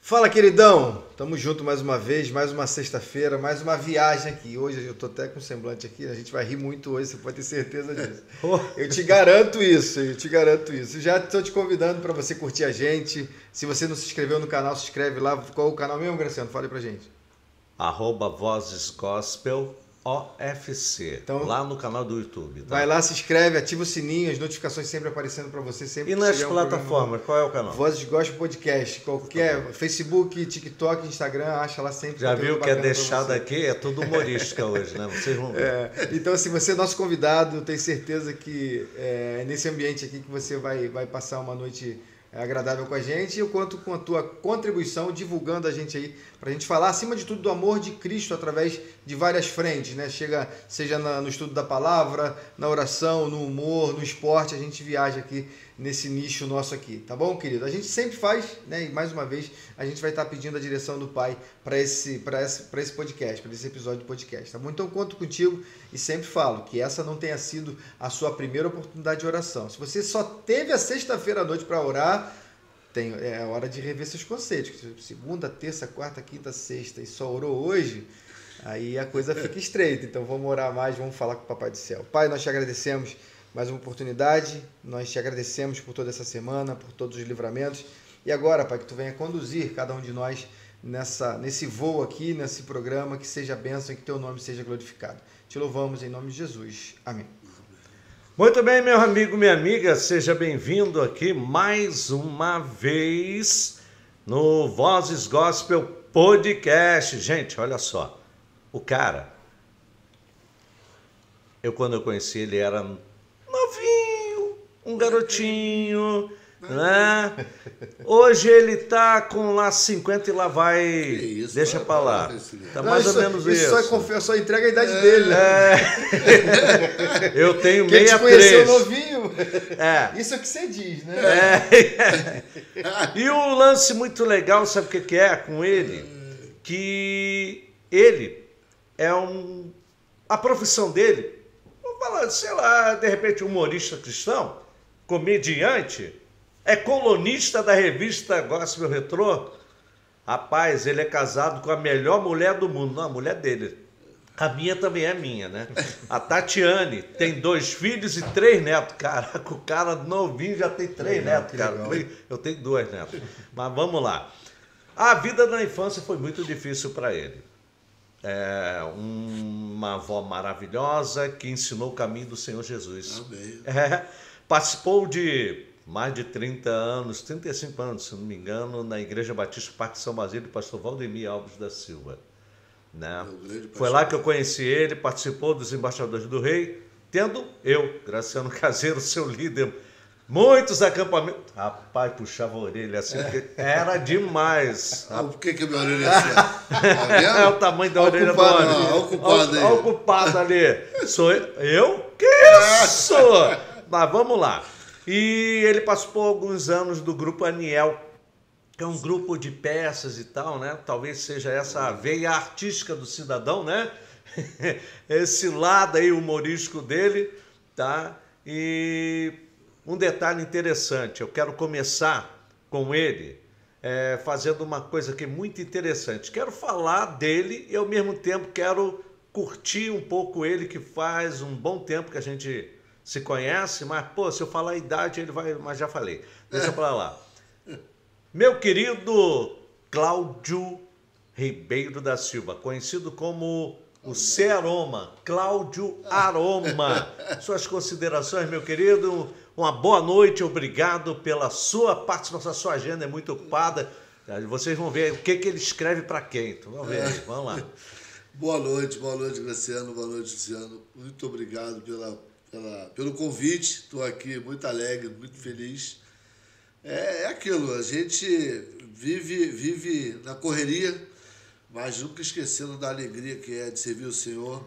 Fala, queridão! Tamo junto mais uma vez, mais uma sexta-feira, mais uma viagem aqui. Hoje eu tô até com semblante aqui, a gente vai rir muito hoje, você pode ter certeza disso. Eu te garanto isso, Já estou te convidando para você curtir a gente. Se você não se inscreveu no canal, se inscreve lá. Qual é o canal mesmo, Graciano? Fale pra gente. @Vozes Gospel OFC, então, lá no canal do YouTube. Tá? Vai lá, se inscreve, ativa o sininho, as notificações sempre aparecendo para você. Sempre e nas plataformas, qual é o canal? Vozes Gospel Podcast, qualquer, Facebook, TikTok, Instagram, acha lá sempre. Já viu que é deixado aqui? É tudo humorística hoje, né? Vocês vão ver. Então, assim, você é nosso convidado, tenho certeza que é nesse ambiente aqui que você vai passar uma noite agradável com a gente, e eu conto com a tua contribuição, divulgando a gente aí, pra gente falar, acima de tudo, do amor de Cristo através de várias frentes, né? Seja no estudo da palavra, na oração, no humor, no esporte, a gente viaja aqui nesse nicho nosso aqui, tá bom, querido? A gente sempre faz, né? E mais uma vez, a gente vai estar pedindo a direção do Pai para esse podcast, para esse episódio de podcast, tá bom? Então, conto contigo e sempre falo que essa não tenha sido a sua primeira oportunidade de oração. Se você só teve a sexta-feira à noite para orar, é hora de rever seus conceitos. Segunda, terça, quarta, quinta, sexta e só orou hoje, aí a coisa fica estreita. Então vamos orar mais, vamos falar com o Papai do Céu. Pai, nós te agradecemos mais uma oportunidade, nós te agradecemos por toda essa semana, por todos os livramentos. E agora, Pai, que tu venha conduzir cada um de nós nesse voo aqui, nesse programa, que seja bênção e que teu nome seja glorificado. Te louvamos em nome de Jesus. Amém. Muito bem, meu amigo, minha amiga, seja bem-vindo aqui mais uma vez no Vozes Gospel Podcast. Gente, olha só, o cara, quando eu conheci ele era novinho, um garotinho, né? Hoje ele tá com lá 50 e lá vai, isso, deixa pra lá. Tá mais ou menos isso. Só entrega a idade dele, né? Eu tenho 63. Quem te conheceu novinho. Isso é o que você diz, né? E um lance muito legal, sabe o que é com ele? Que ele é a profissão dele, vamos falar, sei lá, de repente humorista cristão, comediante, é colunista da revista Gospel Retrô. Rapaz, ele é casado com a melhor mulher do mundo. Não, a mulher dele. A minha também é minha, né? A Tatiane tem 2 filhos e 3 netos. Caraca, o cara novinho já tem 3 netos, cara. Eu tenho 2 netos. Mas vamos lá. A vida na infância foi muito difícil para ele. Uma avó maravilhosa que ensinou o caminho do Senhor Jesus. Amém. Participou de mais de 30 anos, 35 anos, se não me engano, na Igreja Batista Parque São Basílio, do pastor Valdemir Alves da Silva. Né? Foi lá que eu conheci ele, participou dos Embaixadores do Rei, tendo eu, Graciano Caseiro, seu líder, muitos acampamentos. Rapaz, puxava a orelha assim, era demais. Por que a minha orelha é assim? É o tamanho da orelha do homem. Olha o culpado ali. Sou eu? Que isso? Mas vamos lá. E ele participou alguns anos do grupo Aniel, que é um grupo de peças e tal, né? Talvez seja essa a veia artística do cidadão, né? Esse lado aí humorístico dele, tá? E um detalhe interessante, eu quero começar com ele fazendo uma coisa que é muito interessante. Quero falar dele e ao mesmo tempo quero curtir um pouco ele, que faz um bom tempo que a gente se conhece, mas, pô, se eu falar a idade, ele vai... Mas já falei. Deixa pra lá. Meu querido Cláudio Ribeiro da Silva, conhecido como o C-Aroma, Cláudio Aroma. Suas considerações, meu querido. Uma boa noite, obrigado pela sua participação. Sua agenda é muito ocupada. Vocês vão ver o que ele escreve para quem. Então, vamos ver aí, vamos lá. Boa noite, Graciano, boa noite, Luciano. Muito obrigado pelo convite, estou aqui muito alegre, muito feliz. É aquilo, a gente vive na correria, mas nunca esquecendo da alegria que é de servir o Senhor.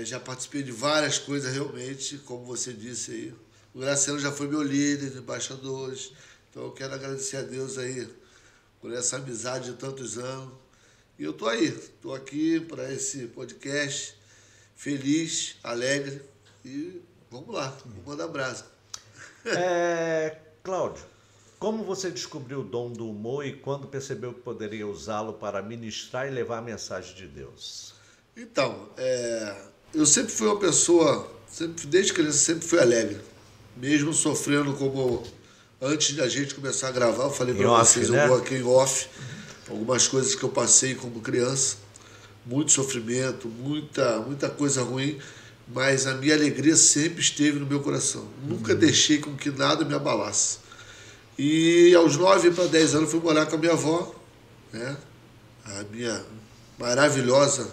Já participei de várias coisas realmente, como você disse aí. O Graciano já foi meu líder de embaixadores, então eu quero agradecer a Deus aí por essa amizade de tantos anos. E eu estou aqui para esse podcast, feliz, alegre. E vamos lá, vamos mandar brasa. Cláudio, Como você descobriu o dom do humor e quando percebeu que poderia usá-lo para ministrar e levar a mensagem de Deus? Então, eu sempre fui uma pessoa, desde criança, sempre fui alegre. Mesmo sofrendo como... Antes da gente começar a gravar, eu falei para vocês, né? Eu vou aqui em off, algumas coisas que eu passei como criança. Muito sofrimento, muita coisa ruim, mas a minha alegria sempre esteve no meu coração. Nunca deixei com que nada me abalasse. E aos 9 para 10 anos fui morar com a minha avó, né? A minha maravilhosa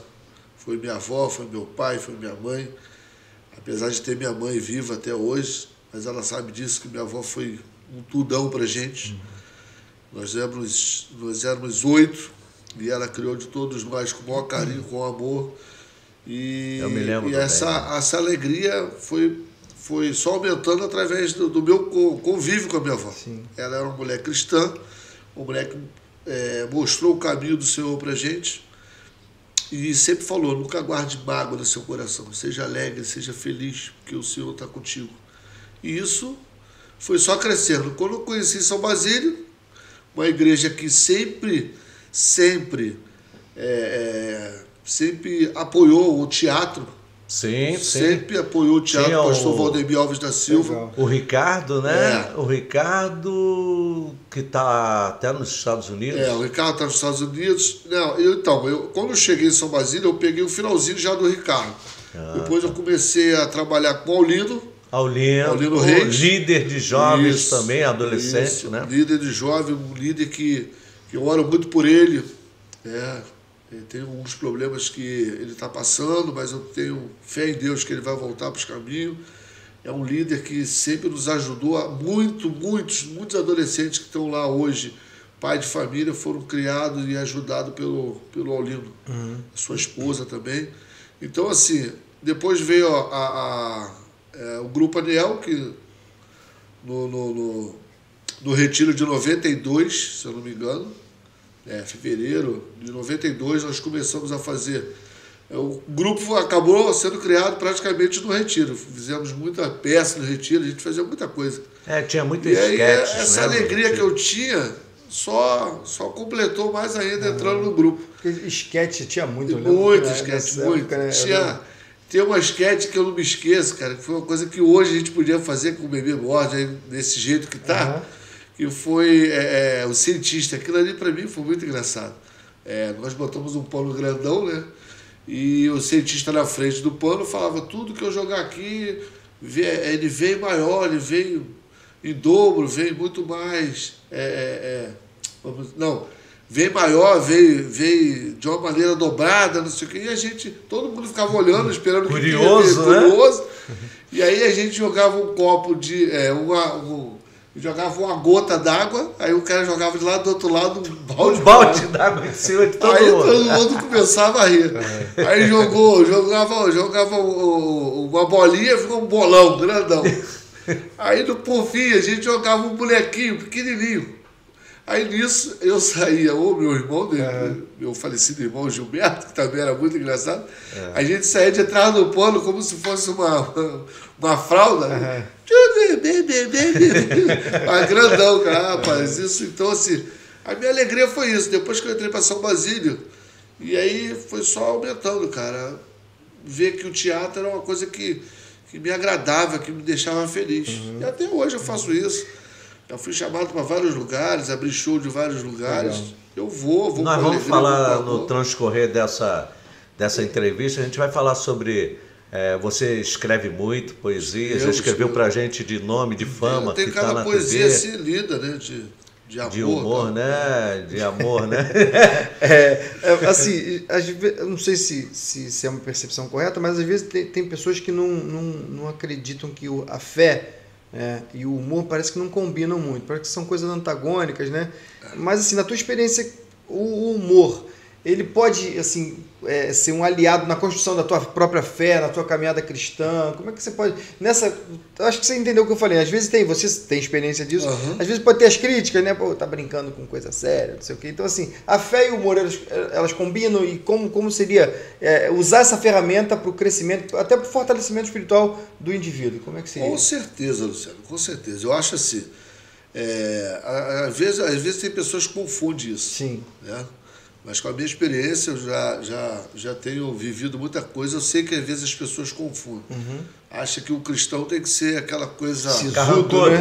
foi minha avó, foi meu pai, foi minha mãe. Apesar de ter minha mãe viva até hoje, mas ela sabe disso, que minha avó foi um tudão pra gente. Nós éramos 8 e ela criou de todos nós com o maior carinho, com amor. E, eu me lembro essa alegria foi só aumentando através do meu convívio com a minha avó. Sim. Ela era uma mulher cristã, uma mulher que mostrou o caminho do Senhor pra gente e sempre falou, nunca guarde mágoa no seu coração, seja alegre, seja feliz, porque o Senhor está contigo. E isso foi só crescendo. Quando eu conheci São Basílio, uma igreja que sempre apoiou o teatro. Sempre apoiou o teatro. O pastor Valdemir Alves da Silva. Legal. O Ricardo, né? O Ricardo, que está até nos Estados Unidos. O Ricardo está nos Estados Unidos. Quando eu cheguei em São Basílio, eu peguei o finalzinho já do Ricardo. Depois eu comecei a trabalhar com o Aulino Reis, líder de jovens também, adolescente, né? Líder de jovem, um líder que eu oro muito por ele. Ele tem alguns problemas que ele está passando, mas eu tenho fé em Deus que ele vai voltar para os caminhos. É um líder que sempre nos ajudou. Muitos adolescentes que estão lá hoje, pai de família, foram criados e ajudados pelo Aulino. Sua esposa também. Então, assim, depois veio o Grupo Aniel, que no retiro de 92, se eu não me engano, fevereiro de 92, nós começamos a fazer. O grupo acabou sendo criado praticamente no retiro. Fizemos muita peça no retiro, a gente fazia muita coisa. Tinha muitos sketches. Essa alegria que eu tinha só completou mais ainda entrando no grupo. Porque sketch tinha muito, né? Muito sketch, muito. Tem uma sketch que eu não me esqueço, cara, que foi uma coisa que hoje a gente podia fazer com o Bebê Borges, desse jeito que tá, que foi o cientista. Aquilo ali para mim foi muito engraçado. Nós botamos um pano grandão, né? E o cientista na frente do pano falava, tudo que eu jogar aqui, ele veio maior, ele veio em dobro, veio muito mais. Veio maior, veio de uma maneira dobrada, não sei o quê. E todo mundo ficava olhando, esperando curioso, curioso. E aí a gente jogava um copo jogava uma gota d'água, aí o cara jogava de lá do outro lado um balde d'água em cima de todo mundo. Aí todo mundo começava a rir. Aí jogava uma bolinha, ficou um bolão grandão. Aí por fim a gente jogava um bonequinho pequenininho. Aí nisso eu saía, meu irmão, meu falecido irmão Gilberto, que também era muito engraçado, a gente saía de trás do pano como se fosse uma fralda. Mas grandão, cara, rapaz. Isso, então, assim, a minha alegria foi isso. Depois que eu entrei para São Basílio, e aí foi só aumentando, cara. Ver que o teatro era uma coisa que me agradava, que me deixava feliz. E até hoje eu faço isso. Eu fui chamado para vários lugares, abri show de vários lugares. Legal. Eu vou Nós vamos falar no transcorrer dessa entrevista, a gente vai falar sobre... você escreve muito poesia, já escreveu para a gente de nome, de fama, que está na poesia TV. assim lida, né? De amor. De humor, né? De amor, né? Assim, às vezes, eu não sei se é uma percepção correta, mas às vezes tem pessoas que não acreditam que a fé e o humor parece que não combinam muito, parece que são coisas antagônicas, né? Mas assim, na tua experiência, o humor, ele pode assim, ser um aliado na construção da tua própria fé, na tua caminhada cristã? Como é que você pode... Eu acho que você entendeu o que eu falei. Às vezes você tem experiência disso, às vezes pode ter as críticas, né? Pô, tá brincando com coisa séria, não sei o quê. Então, assim, a fé e o humor, elas combinam, e como seria usar essa ferramenta para o crescimento, até para o fortalecimento espiritual do indivíduo? Como é que seria? Com certeza, Luciano, com certeza. Eu acho assim, Às vezes tem pessoas que confundem isso. Sim. Né? Mas com a minha experiência, eu já tenho vivido muita coisa. Eu sei que às vezes as pessoas confundem. Acha que o cristão tem que ser aquela coisa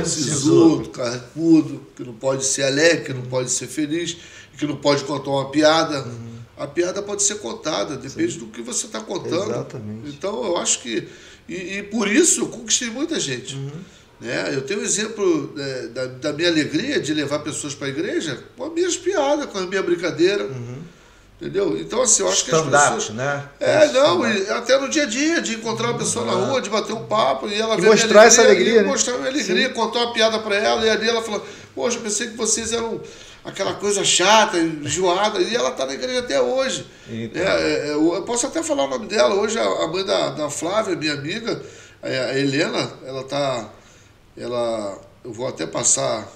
sisudo, carrancudo, que não pode ser alegre, que não pode ser feliz, que não pode contar uma piada. A piada pode ser contada, depende do que você está contando. Exatamente. Então, eu acho que... E por isso eu conquistei muita gente. Né? Eu tenho um exemplo da minha alegria de levar pessoas para a igreja com as minhas piadas, com a minha brincadeira. Entendeu? Então, assim, eu acho que as pessoas... né? Até no dia a dia, de encontrar uma pessoa na rua, de bater um papo e ela ver mostrar essa alegria, né? Mostrar minha alegria, contar uma piada para ela, e ali ela fala, poxa, eu pensei que vocês eram aquela coisa chata, enjoada, e ela está na igreja até hoje. Então. Eu posso até falar o nome dela. Hoje a mãe da Flávia, minha amiga, a Helena, eu vou até passar,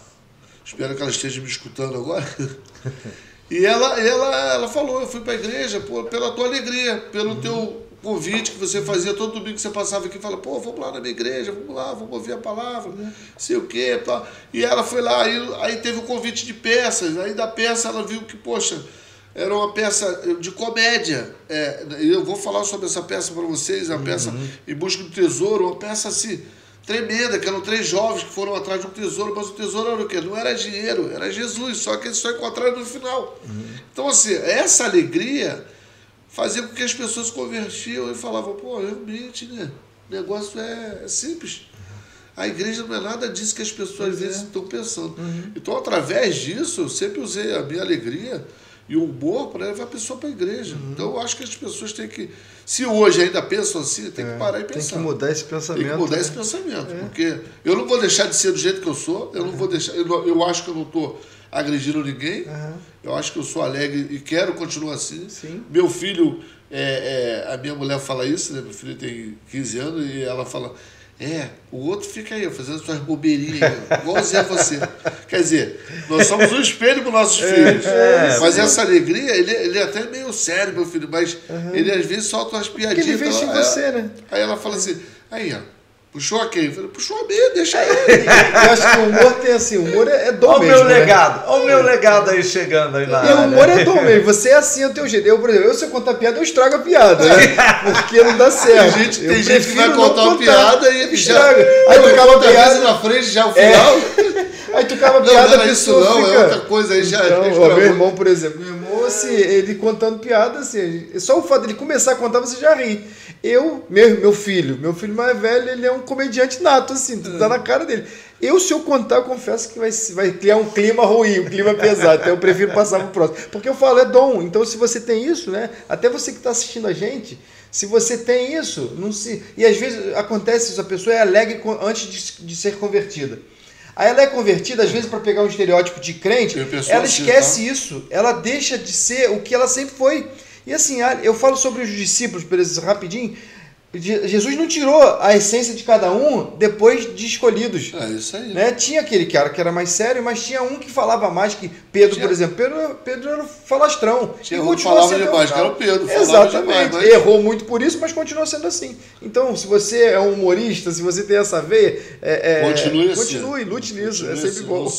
espero que ela esteja me escutando agora. E ela falou, eu fui para a igreja pela tua alegria, pelo teu convite que você fazia todo domingo que você passava aqui e fala, vamos lá na minha igreja, vamos lá, vamos ouvir a palavra, sei o quê. Tá. E ela foi lá, aí teve o convite de peças, aí da peça ela viu que, poxa, era uma peça de comédia. Eu vou falar sobre essa peça para vocês, a peça Em Busca do Tesouro, uma peça assim, tremenda, que eram 3 jovens que foram atrás de um tesouro, mas o tesouro era o quê? Não era dinheiro, era Jesus, só que eles só encontraram no final. Então, assim, essa alegria fazia com que as pessoas se convertiam e falavam, realmente, né? O negócio é simples. A igreja não é nada disso que as pessoas às vezes estão pensando. Então, através disso, eu sempre usei a minha alegria e o humor para levar a pessoa para a igreja. Então, eu acho que as pessoas têm que... Se hoje ainda pensam assim, tem que parar e pensar. Tem que mudar esse pensamento. Tem que mudar esse pensamento. Porque eu não vou deixar de ser do jeito que eu sou, eu não vou deixar... Eu acho que eu não estou agredindo ninguém, eu acho que eu sou alegre e quero continuar assim. Sim. Meu filho, a minha mulher fala isso, né? Meu filho tem 15 anos e ela fala... o outro fica aí, fazendo suas bobeirinhas, igualzinho a você. Quer dizer, nós somos um espelho para os nossos filhos. Mas essa alegria, ele é até meio sério, meu filho, mas ele às vezes solta umas piadinhas. Porque ele vê em você, né? Aí ela fala assim, puxou a quem? Eu falei, puxou a mim, deixa ele. Eu acho que o humor tem assim, o humor é dom mesmo. Olha o meu legado, olha o meu legado aí chegando aí na área. E o humor é dom mesmo, você é assim, é o teu jeito. Eu, por exemplo, se eu contar piada, eu estrago a piada, né? Porque não dá certo. Tem gente que vai contar uma piada e ele estraga. Aí tu acaba a piada na frente, já o final. Aí tu acaba a piada, a pessoa não, fica... é outra coisa aí já. Meu irmão, por exemplo, assim, ele contando piada, assim, só o fato de ele começar a contar, você já ri. Meu filho mais velho, ele é um comediante nato, assim, tá na cara dele. Se eu contar, eu confesso que vai criar um clima ruim, um clima pesado, então eu prefiro passar pro próximo. Porque eu falo, é dom, então se você tem isso, né, até você que está assistindo a gente, se você tem isso, e às vezes acontece isso, a pessoa é alegre antes de ser convertida. Aí ela é convertida, às vezes, para pegar um estereótipo de crente, ela esquece isso, ela deixa de ser o que ela sempre foi. E assim, eu falo sobre os discípulos, por exemplo, rapidinho, Jesus não tirou a essência de cada um depois de escolhidos. É isso aí. Né? Tinha aquele cara que era mais sério, mas tinha um que falava mais, que Pedro, por exemplo. Pedro era falastrão. Tinha um que falava demais, que era o Pedro. Exatamente. Demais, Errou muito por isso, mas continuou sendo assim. Então, se você é um humorista, se você tem essa veia, continue, lute nisso. É sempre bom.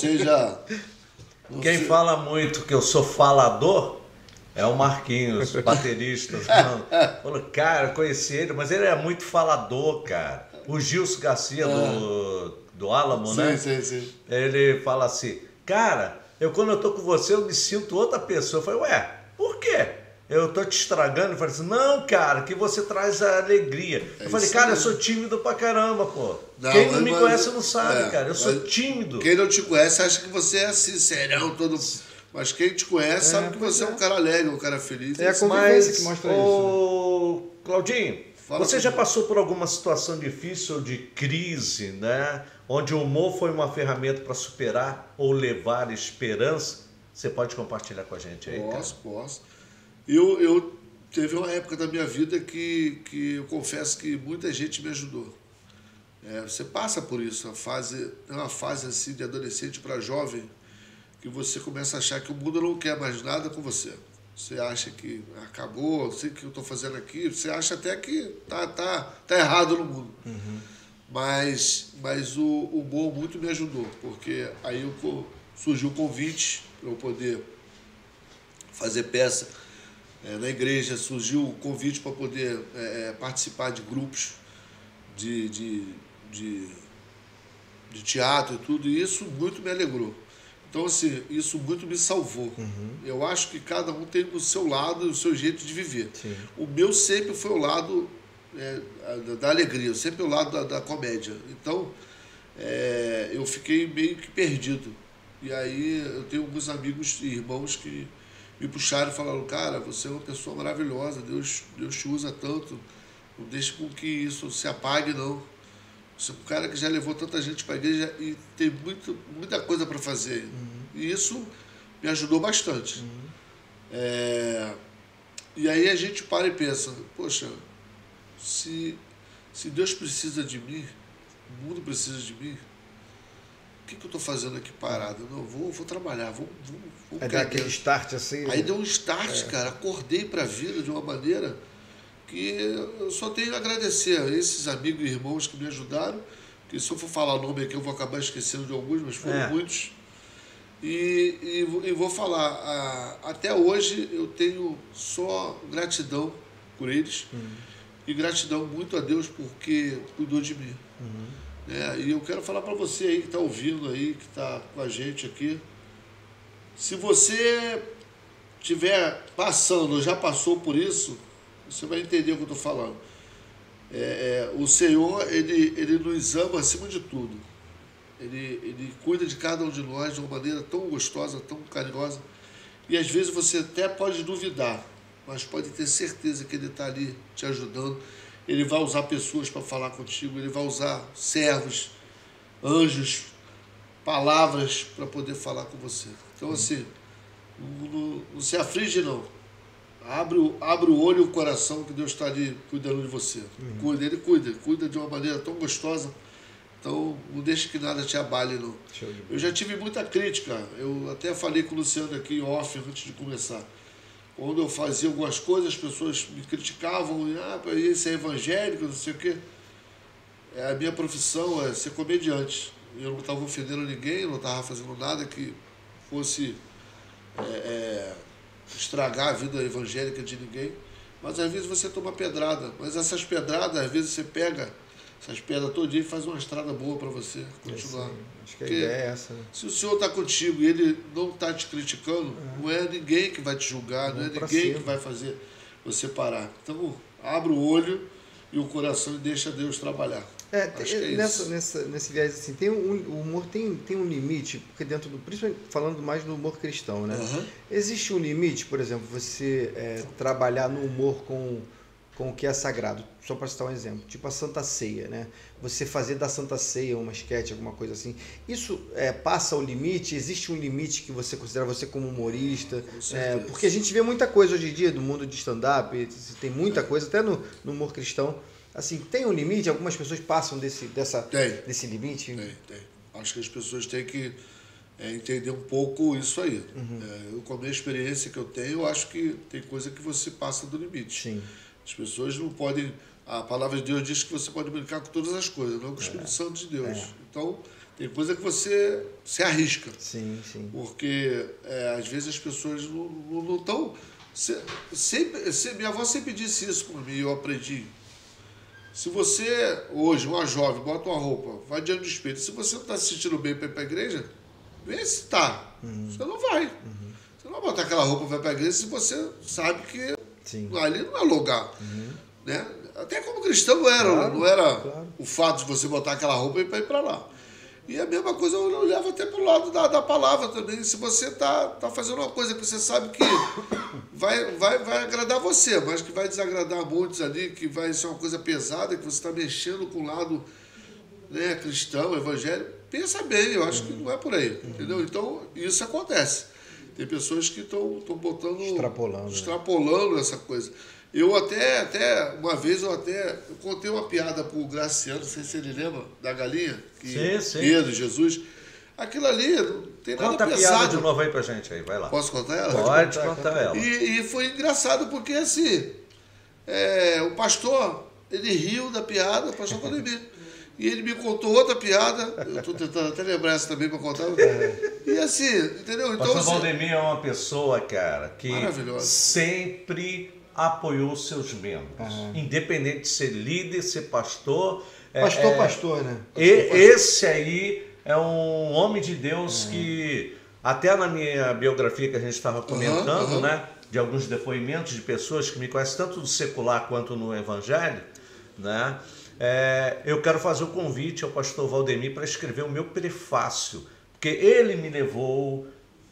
Quem fala muito que eu sou falador é o Marquinhos, baterista. Falou, cara, eu conheci ele, mas ele é muito falador, cara. O Gilson Garcia do Álamo, né? Sim. Ele fala assim, cara, quando eu tô com você, eu me sinto outra pessoa. Eu falei, por quê? Eu tô te estragando? Ele falou assim, não, cara, que você traz a alegria. Eu falei, cara, eu sou tímido pra caramba, pô. Quem não me conhece não sabe, cara. Eu sou tímido. Quem não te conhece acha que você é assim, serão, todo... Mas quem te conhece sabe que você é um cara alegre, um cara feliz. É a convivência que mostra isso. Claudinho, você já passou por alguma situação difícil de crise, né? Onde o humor foi uma ferramenta para superar ou levar esperança? Você pode compartilhar com a gente aí, Posso. Eu teve uma época da minha vida que eu confesso que muita gente me ajudou. Você passa por isso, é uma fase assim de adolescente para jovem, que você começa a achar que o mundo não quer mais nada com você. Você acha que acabou, sei o que eu estou fazendo aqui, você acha até que tá errado no mundo. Mas o humor muito me ajudou, porque aí surgiu o convite para eu poder fazer peça na igreja, surgiu o convite para poder participar de grupos de teatro e tudo, e isso muito me alegrou. Então, assim, isso muito me salvou. Eu acho que cada um tem o seu lado e o seu jeito de viver. Sim. O meu sempre foi o lado da alegria, sempre o lado da comédia. Então, eu fiquei meio que perdido. E aí eu tenho alguns amigos e irmãos que me puxaram e falaram: cara, você é uma pessoa maravilhosa, Deus te usa tanto, não deixe com que isso se apague, não. Você é um cara que já levou tanta gente para a igreja e tem muita coisa para fazer. E isso me ajudou bastante. E aí a gente para e pensa: poxa, se Deus precisa de mim, o mundo precisa de mim, o que eu estou fazendo aqui parado? Não, vou trabalhar, vou Aí dá aquele start assim. Aí deu um start, cara. Acordei para a vida de uma maneira que eu só tenho a agradecer a esses amigos e irmãos que me ajudaram, que se eu for falar o nome aqui eu vou acabar esquecendo de alguns, mas foram muitos. E vou falar, até hoje eu tenho só gratidão por eles e gratidão muito a Deus porque cuidou de mim. E eu quero falar para você aí que está ouvindo aí, que está com a gente aqui, se você estiver passando ou já passou por isso, você vai entender o que eu estou falando. O Senhor, ele nos ama acima de tudo. Ele cuida de cada um de nós de uma maneira tão gostosa, tão carinhosa. E às vezes você até pode duvidar, mas pode ter certeza que Ele está ali te ajudando. Ele vai usar pessoas para falar contigo, Ele vai usar servos, anjos, palavras para poder falar com você. Então, assim, não se aflige, não. Abre o olho e o coração que Deus está ali cuidando de você. Ele cuida de uma maneira tão gostosa. Então, não deixe que nada te abale, não. Eu já tive muita crítica. Eu até falei com o Luciano aqui em off antes de começar. Quando eu fazia algumas coisas, as pessoas me criticavam. Esse é evangélico, não sei o quê. A minha profissão é ser comediante. Eu não estava ofendendo ninguém, não estava fazendo nada que fosse estragar a vida evangélica de ninguém. Mas às vezes você toma pedrada. Mas essas pedradas, às vezes você pega essas pedras todinha e faz uma estrada boa para você continuar. Acho que a ideia é essa, né? Se o Senhor está contigo e Ele não está te criticando, não é ninguém que vai te julgar, não é ninguém que vai fazer você parar. Então, abre o olho e o coração e deixa Deus trabalhar. Nesse viés assim, o humor tem um limite, porque principalmente falando mais do humor cristão, né? Existe um limite, por exemplo, você trabalhar no humor com o que é sagrado. Só para citar um exemplo, tipo a Santa Ceia, né? Você fazer da Santa Ceia uma esquete, alguma coisa assim. Isso passa o limite? Existe um limite que você considera você como humorista? Porque a gente vê muita coisa hoje em dia do mundo de stand-up, tem muita coisa, até no humor cristão. Assim, tem um limite? Algumas pessoas passam desse limite? Tem. Acho que as pessoas têm que entender um pouco isso aí. Eu, com a minha experiência que eu tenho, eu acho que tem coisa que você passa do limite. Sim. As pessoas não podem... A palavra de Deus diz que você pode brincar com todas as coisas, não com o Espírito Santo de Deus. Então, tem coisa que você se arrisca. Sim. Porque, às vezes, as pessoas não estão... Minha avó sempre disse isso para mim, eu aprendi. Se você, hoje, uma jovem, bota uma roupa, vai diante do espelho, se você não está se sentindo bem para ir para a igreja, vê se está. Você não vai. Você não vai botar aquela roupa e vai para a igreja se você sabe que ali não é lugar. Né? Até como cristão não era o fato de você botar aquela roupa e ir para lá. E a mesma coisa eu levo até para o lado da palavra também. Se você está fazendo uma coisa que você sabe que vai agradar você, mas que vai desagradar muitos ali, que vai ser uma coisa pesada, que você está mexendo com o lado cristão, evangélico, pensa bem, eu acho que não é por aí. Entendeu? Então, isso acontece. Tem pessoas que estão botando... Extrapolando essa coisa. Eu até uma vez, eu contei uma piada para o Graciano, não sei se ele lembra, da galinha, que sim. Pedro, Jesus. Aquilo ali não tem nada pesado. Conta a piada de novo aí pra gente aí, vai lá. Posso contar ela? Pode contar ela. E foi engraçado porque, assim, o pastor, ele riu da piada, o pastor Vladimir. E ele me contou outra piada, eu estou tentando até lembrar essa também para contar. E assim, entendeu? Então, Pastor Valdemir é uma pessoa, cara, que sempre apoiou seus membros. Independente de ser líder, ser pastor. Pastor, né? Esse aí é um homem de Deus que, até na minha biografia que a gente estava comentando, né? De alguns depoimentos de pessoas que me conhecem tanto no secular quanto no evangelho, né? Eu quero fazer o convite ao pastor Valdemir para escrever o meu prefácio, porque ele me levou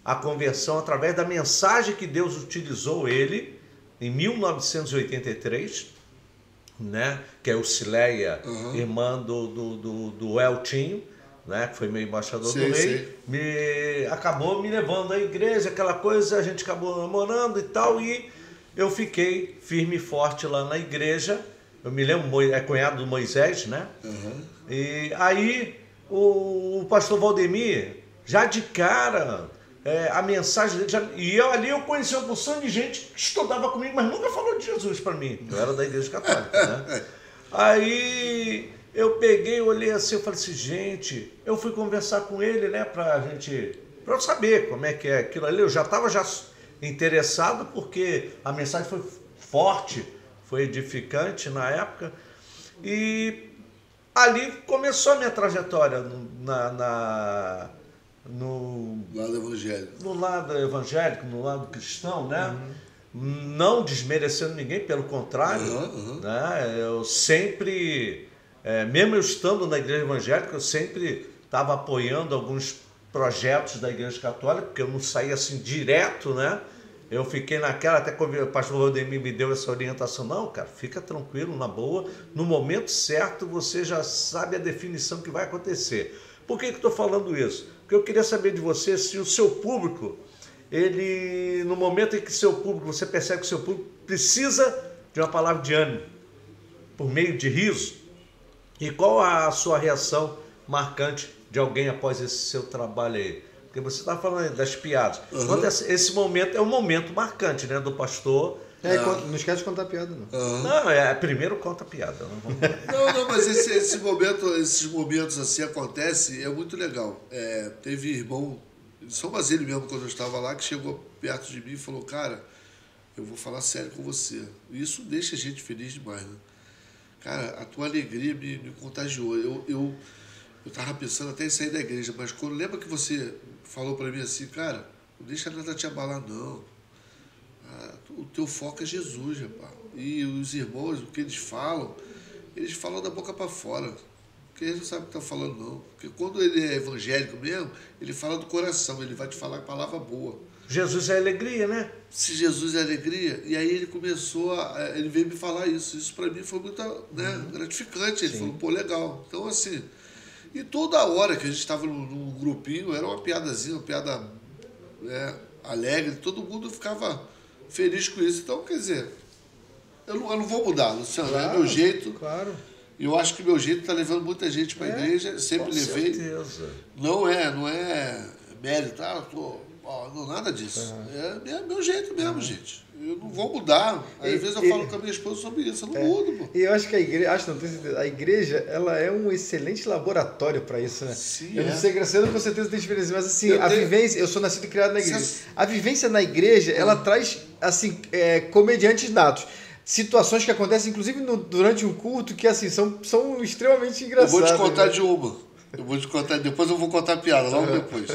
à conversão através da mensagem que Deus utilizou ele em 1983, né? Que é o Cileia, irmã do Eltinho, né? Que foi meu embaixador do rei, acabou me levando à igreja, aquela coisa, a gente acabou namorando e tal, e eu fiquei firme e forte lá na igreja. Eu me lembro, é cunhado do Moisés, né? E aí o pastor Valdemir, já de cara, a mensagem dele, e eu conheci uma porção de gente que estudava comigo, mas nunca falou de Jesus para mim. Eu era da igreja católica, né? Aí eu peguei, olhei assim, eu falei assim, gente, eu fui conversar com ele, né, para eu saber como é que é aquilo ali. Eu já estava interessado porque a mensagem foi forte, foi edificante na época, e ali começou a minha trajetória no lado evangélico. No lado evangélico, no lado cristão, né? Não desmerecendo ninguém, pelo contrário, né? Eu sempre, mesmo eu estando na igreja evangélica, eu sempre estava apoiando alguns projetos da igreja católica, porque eu não saía assim direto, né? Eu fiquei naquela, até quando o pastor Valdemir me deu essa orientação, não, cara, fica tranquilo, na boa, no momento certo você já sabe a definição que vai acontecer. Por que eu estou falando isso? Porque eu queria saber de você se o seu público, ele, no momento em que você percebe que o seu público precisa de uma palavra de ânimo, por meio de riso, e qual a sua reação marcante de alguém após esse seu trabalho aí? Porque você está falando das piadas. Esse momento é um momento marcante, né, do pastor. Não esquece de contar a piada, não. Não, primeiro conta a piada. Não, mas esses momentos assim acontecem, é muito legal. Teve irmão de São Basílio mesmo, quando eu estava lá, que chegou perto de mim e falou, cara, eu vou falar sério com você. E isso deixa a gente feliz demais, né? Cara, a tua alegria me contagiou. Eu estava pensando até em sair da igreja, mas quando lembra que você falou para mim assim, cara, não deixa nada te abalar, não. O teu foco é Jesus, rapaz. E os irmãos, o que eles falam da boca para fora. Porque eles não sabem o que estão falando, não. Porque quando ele é evangélico mesmo, ele fala do coração, ele vai te falar a palavra boa. Jesus é alegria, né? Se Jesus é alegria. E aí ele começou ele veio me falar isso. Isso para mim foi muito gratificante. Ele falou, pô, legal. Então, assim, e toda hora que a gente estava num grupinho, era uma piadazinha, uma piada alegre, todo mundo ficava feliz com isso. Então, quer dizer, eu não vou mudar, Luciano, claro, é meu jeito. Claro. E eu acho que o meu jeito está levando muita gente para a igreja, sempre levei. Certeza. Não é mérito, não, nada disso. É meu jeito mesmo, gente. Eu não vou mudar. Às vezes eu falo com a minha esposa sobre isso, eu não mudo, pô. E eu acho que a igreja, ela é um excelente laboratório para isso, né? Sim, eu não sei, Graciano, com certeza tem experiência, mas assim, vivência, eu sou nascido e criado na igreja. A vivência na igreja, ela traz, assim, comediantes natos. Situações que acontecem, inclusive, durante um culto, que assim, são extremamente engraçadas. Eu vou te contar de uma. Depois eu vou contar a piada, logo depois.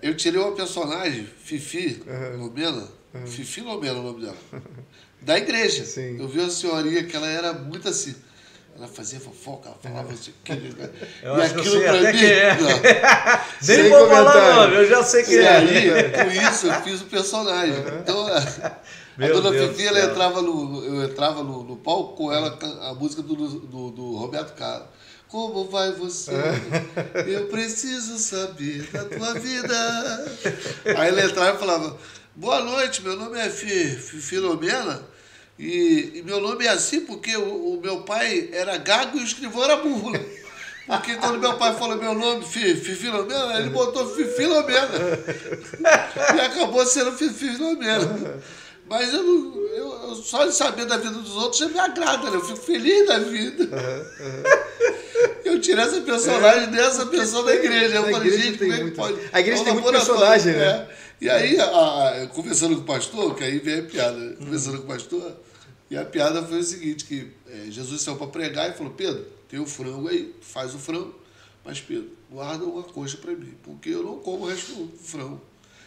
Eu tirei uma personagem, Fifi Lomena, Fifi Lomena é o nome dela, da igreja. Sim. Eu vi uma senhorinha que ela era muito assim. Ela fazia fofoca, ela falava assim. Eu acho que eu sei até quem é. Nem vou falar nome, eu já sei quem é. E aí, com isso, eu fiz o personagem. Então, a dona Fifi, eu entrava no palco com ela, a música do Roberto Carlos. Como vai você? Eu preciso saber da tua vida. Aí ela entrava e falava, boa noite, meu nome é Filomena e meu nome é assim porque o meu pai era gago e o escrivão era burro. Porque quando meu pai falou meu nome, Filomena, ele botou Filomena. E acabou sendo Filomena. Mas eu só de saber da vida dos outros já me agrada, né? Eu fico feliz da vida. Eu tirei essa personagem dessa pessoa da igreja. Eu falei, gente, como é que pode? A igreja tem muito personagem, né? É. E aí, conversando com o pastor, que aí vem a piada, conversando com o pastor, e a piada foi o seguinte, que Jesus saiu para pregar e falou, Pedro, tem o frango aí, faz o frango, mas Pedro, guarda uma coxa para mim, porque eu não como o resto do frango.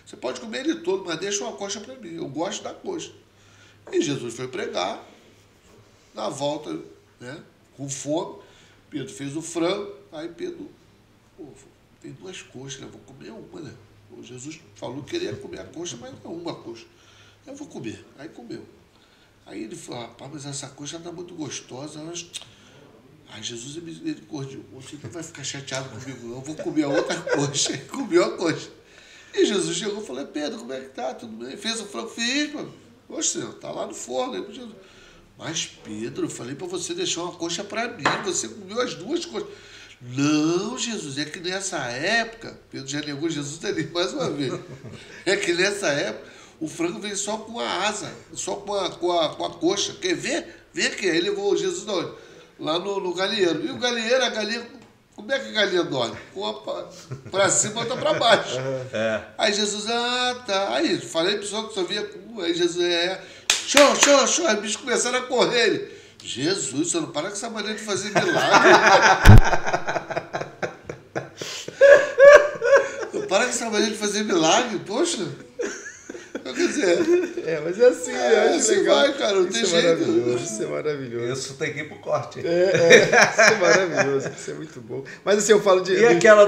Você pode comer ele todo, mas deixa uma coxa para mim, eu gosto da coxa. E Jesus foi pregar, na volta, né, com fome, Pedro fez o frango, aí Pedro, tem 2 coxas, né, vou comer uma, né? Jesus falou que queria comer a coxa, mas não uma coxa. Eu vou comer. Aí comeu. Aí ele falou, rapaz, mas essa coxa está muito gostosa. Aí Jesus é misericordioso. Você não vai ficar chateado comigo, não. Eu vou comer a outra coxa. Aí comeu a coxa. E Jesus chegou e falou, Pedro, como é que tá? Tudo bem? Fez o frango? Fiz, mano. Poxa, Senhor, tá lá no forno. Aí, Jesus. Mas, Pedro, eu falei para você deixar uma coxa para mim. Você comeu as 2 coxas. Não, Jesus, é que nessa época, Pedro já negou Jesus ali mais uma vez, é que nessa época o frango vem só com a asa, só com a coxa. Quer ver? Vem aqui. Aí levou Jesus de onde? Lá no galinheiro. E o galinheiro, a galinha, como é que a galinha dorme? Para cima, outra para baixo. Aí Jesus, tá. Aí falei pro pessoal que só via. Aí Jesus, show. Aí os bichos começaram a correr. Ele, Jesus, você não para com essa maneira de fazer milagre. Não para com essa maneira de fazer milagre, poxa. Quer dizer... mas é assim, assim legal. Vai, cara, não tem jeito. Isso é maravilhoso. Isso tem que ir pro corte. Isso é maravilhoso, isso é muito bom. Mas assim, eu falo de... E aquela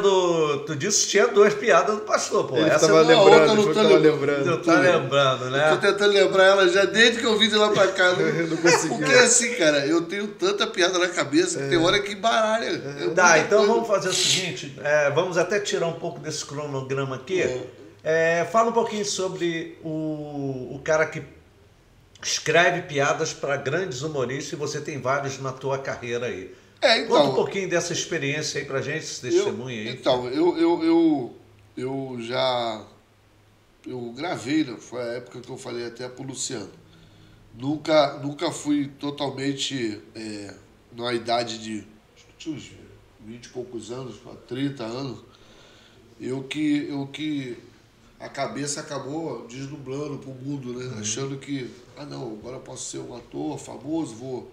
Tu disse que tinha 2 piadas do pastor, pô. Ele estava lembrando. Não tá lembrando, né? Eu tô tentando lembrar ela já desde que eu vim de lá pra cá. Eu não consegui. Porque assim, cara, eu tenho tanta piada na cabeça que tem hora que embaralha. Então vamos fazer o seguinte, vamos até tirar um pouco desse cronograma aqui. Fala um pouquinho sobre o cara que escreve piadas para grandes humoristas, e você tem vários na tua carreira aí. Então, conta um pouquinho dessa experiência aí pra gente, esse testemunho aí. Então, eu gravei, né? Foi a época que eu falei até pro Luciano. Nunca fui totalmente na idade de tinha uns 20 e poucos anos, 30 anos. Eu que a cabeça acabou desnublando pro mundo, né? Achando que, não, agora eu posso ser um ator famoso, vou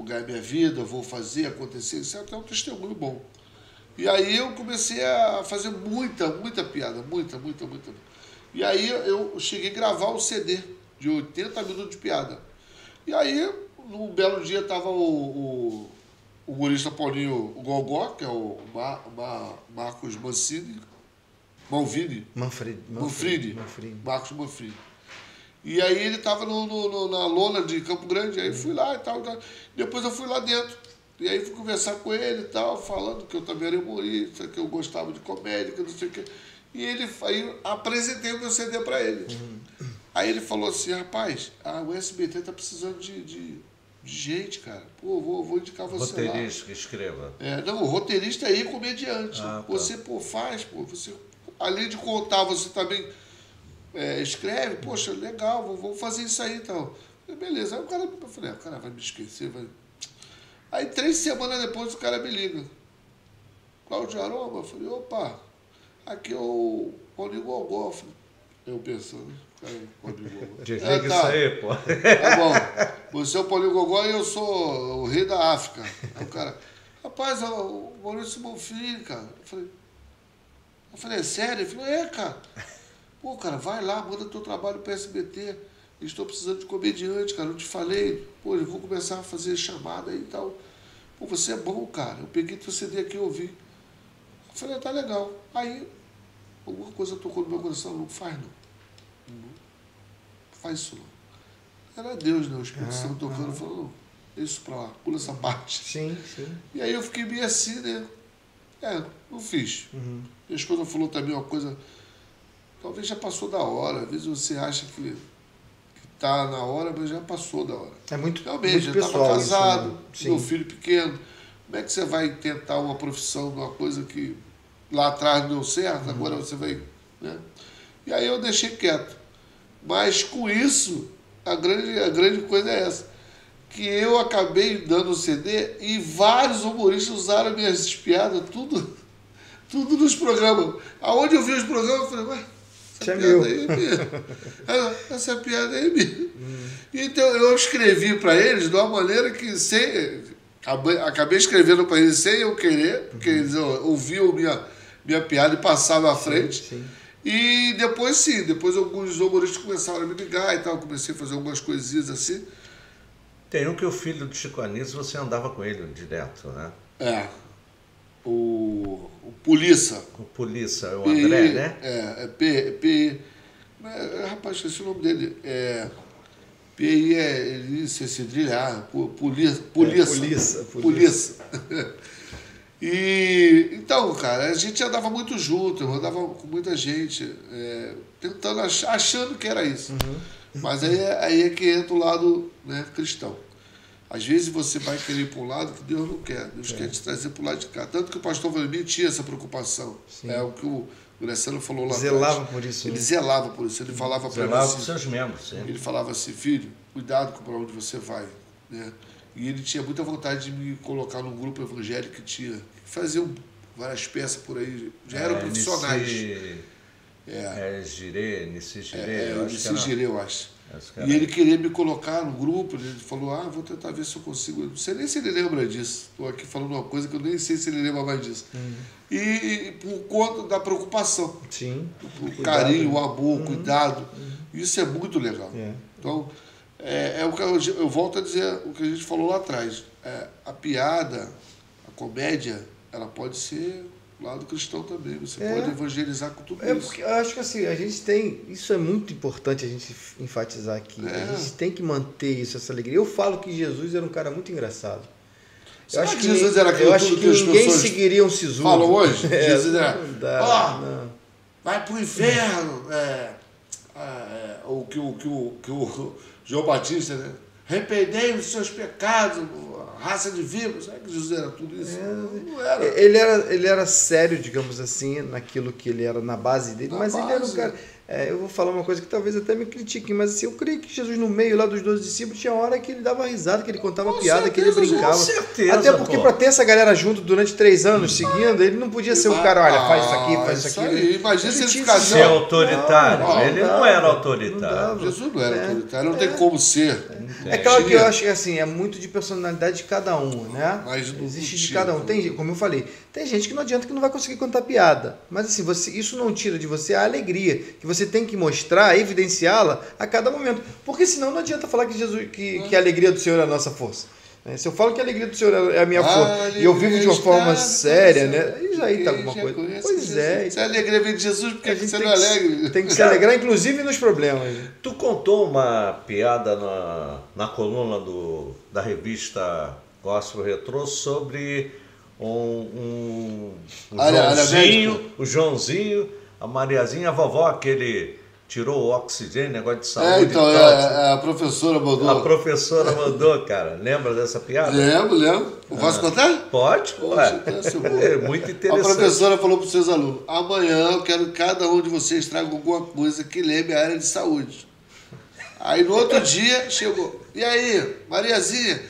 ganhar minha vida, vou fazer acontecer. Isso é até um testemunho bom. E aí eu comecei a fazer muita piada, muita. E aí eu cheguei a gravar um CD de 80 minutos de piada. E aí, num belo dia, tava o humorista Paulinho Gogó, que é o Marcos Manfredi. Marcos Manfredi. E aí ele estava na lona de Campo Grande, aí fui lá e tal. Depois eu fui lá dentro. E aí fui conversar com ele e tal, falando que eu também era humorista, que eu gostava de comédia, que não sei o quê. E aí apresentei o meu CD para ele. Aí ele falou assim, rapaz, o SBT tá precisando de gente, cara. Pô, vou indicar você roteirista que escreva. Não, roteirista e comediante. Você, faz, você... Além de contar, você também escreve. Poxa, legal, vou fazer isso aí, então. Beleza. Aí eu falei, o cara vai me esquecer, vai... Aí 3 semanas depois o cara me liga. Cláudio Aroma, eu falei, opa, aqui é o Paulinho Gogó. Eu pensando, Paulinho Gogó. Desliga isso aí, pô. Tá bom. Você é o Paulinho Gogó e eu sou o rei da África. Aí o cara, rapaz, é o Maurício Bonfim, cara. Eu falei, é sério? Ele falou, cara. Pô, cara, vai lá, manda teu trabalho pro SBT. Estou precisando de comediante, cara. Eu te falei, pô, eu vou começar a fazer chamada aí e tal. Pô, você é bom, cara. Eu peguei teu CD aqui e ouvi. Eu falei, tá legal. Aí, alguma coisa tocou no meu coração. Não faz, não. Não faz isso, não. Era Deus, né? O Espírito Santo tocando, falou, não, deixa isso pra lá, pula essa parte. Sim. E aí eu fiquei meio assim, né? Não fiz. Minha esposa falou também uma coisa, talvez já passou da hora. Às vezes você acha que tá na hora, mas já passou da hora. É muito, realmente, muito já pessoal estava casado, isso, né? meu filho pequeno. Como é que você vai tentar uma profissão de uma coisa que lá atrás não deu certo, agora você vai... Né? E aí eu deixei quieto. Mas com isso, a grande coisa é essa. que eu acabei dando o CD e vários humoristas usaram minhas piadas, tudo nos programas. Aonde eu vi os programas, eu falei, ué, essa piada aí é minha. Essa piada aí é minha. Então eu escrevi para eles de uma maneira que acabei escrevendo para eles sem eu querer, porque eles ouviam minha piada e passavam à frente. Sim. E depois alguns humoristas começaram a me ligar e tal, comecei a fazer algumas coisinhas assim. Tem um que o filho do Chico Anísio, você andava com ele direto, né? É. O Polícia. O Polícia, o André, né? Rapaz, esqueci o nome dele. PI é cedrilha, Polícia. E então, cara, a gente andava muito junto, eu andava com muita gente, tentando, achando que era isso. Mas aí é que entra o lado, né, cristão. Às vezes você vai querer ir para um lado que Deus não quer. Deus quer te trazer para o lado de cá. Tanto que o pastor Vladimir tinha essa preocupação. Sim. É o que o Graciano falou lá atrás. Zelava por isso. Ele zelava por isso. Ele falava para zelava para os seus membros. Sim. Ele falava assim, filho, cuidado com para onde você vai. Né? E ele tinha muita vontade de me colocar num grupo evangélico que faziam várias peças por aí. Já eram profissionais. Nissi Girê, eu acho. E ele queria me colocar no grupo, ele falou, vou tentar ver se eu consigo. Não sei nem se ele lembra disso. Estou aqui falando uma coisa que eu nem sei se ele lembra mais disso. E por conta da preocupação. Sim. O carinho, o amor, o cuidado. Isso é muito legal. Então, é o que eu volto a dizer o que a gente falou lá atrás. A piada, a comédia, ela pode ser lado cristão também, você pode evangelizar com tudo isso. Porque eu acho que assim, a gente tem, isso é muito importante a gente enfatizar aqui, a gente tem que manter isso, essa alegria. Eu falo que Jesus era um cara muito engraçado. Eu acho que Jesus era aquilo tudo que ninguém seguiria um sisudo. Falam hoje? Jesus era, não dá, vai pro inferno, o que o João Batista, né? Arrependei dos seus pecados, raça de víboras. Será que Jesus era tudo isso? Não era. Ele era sério, digamos assim, naquilo que ele era na base dele, ele era um cara... eu vou falar uma coisa que talvez até me critiquem, mas assim, eu creio que Jesus, no meio lá dos 12 discípulos, tinha hora que ele dava risada, que ele contava piada, que ele brincava. Com certeza, até porque para ter essa galera junto durante 3 anos seguindo, ele não podia ser o cara, olha, faz isso aqui, faz isso aqui. Imagina se ele ficasse... Ser autoritário. Ele não era autoritário. Jesus não era autoritário, não tem como ser. É claro que eu acho que assim, é muito de personalidade de cada um, né? Existe de cada um. Tem, como eu falei, tem gente que não adianta que não vai conseguir contar piada. Mas assim, isso não tira de você a alegria que você tem que mostrar, evidenciá-la a cada momento. Porque senão não adianta falar que a alegria do Senhor é a nossa força. Se eu falo que a alegria do Senhor é a minha força e eu vivo de uma forma séria, né? Isso aí tá alguma coisa. Pois é. Se a alegria vem de Jesus, por que você não é alegre? Tem que se alegrar, inclusive nos problemas. Tu contou uma piada na coluna da revista Gospel Retrô sobre o Joãozinho, a Mariazinha, a vovó, aquele... Tirou o oxigênio, negócio de saúde. Então, a professora mandou. A professora mandou, cara. Lembra dessa piada? Lembro. Posso contar? Pode, Poxa, é muito interessante. A professora falou para os seus alunos, amanhã eu quero que cada um de vocês traga alguma coisa que lembre a área de saúde. Aí no outro dia chegou, e aí, Mariazinha?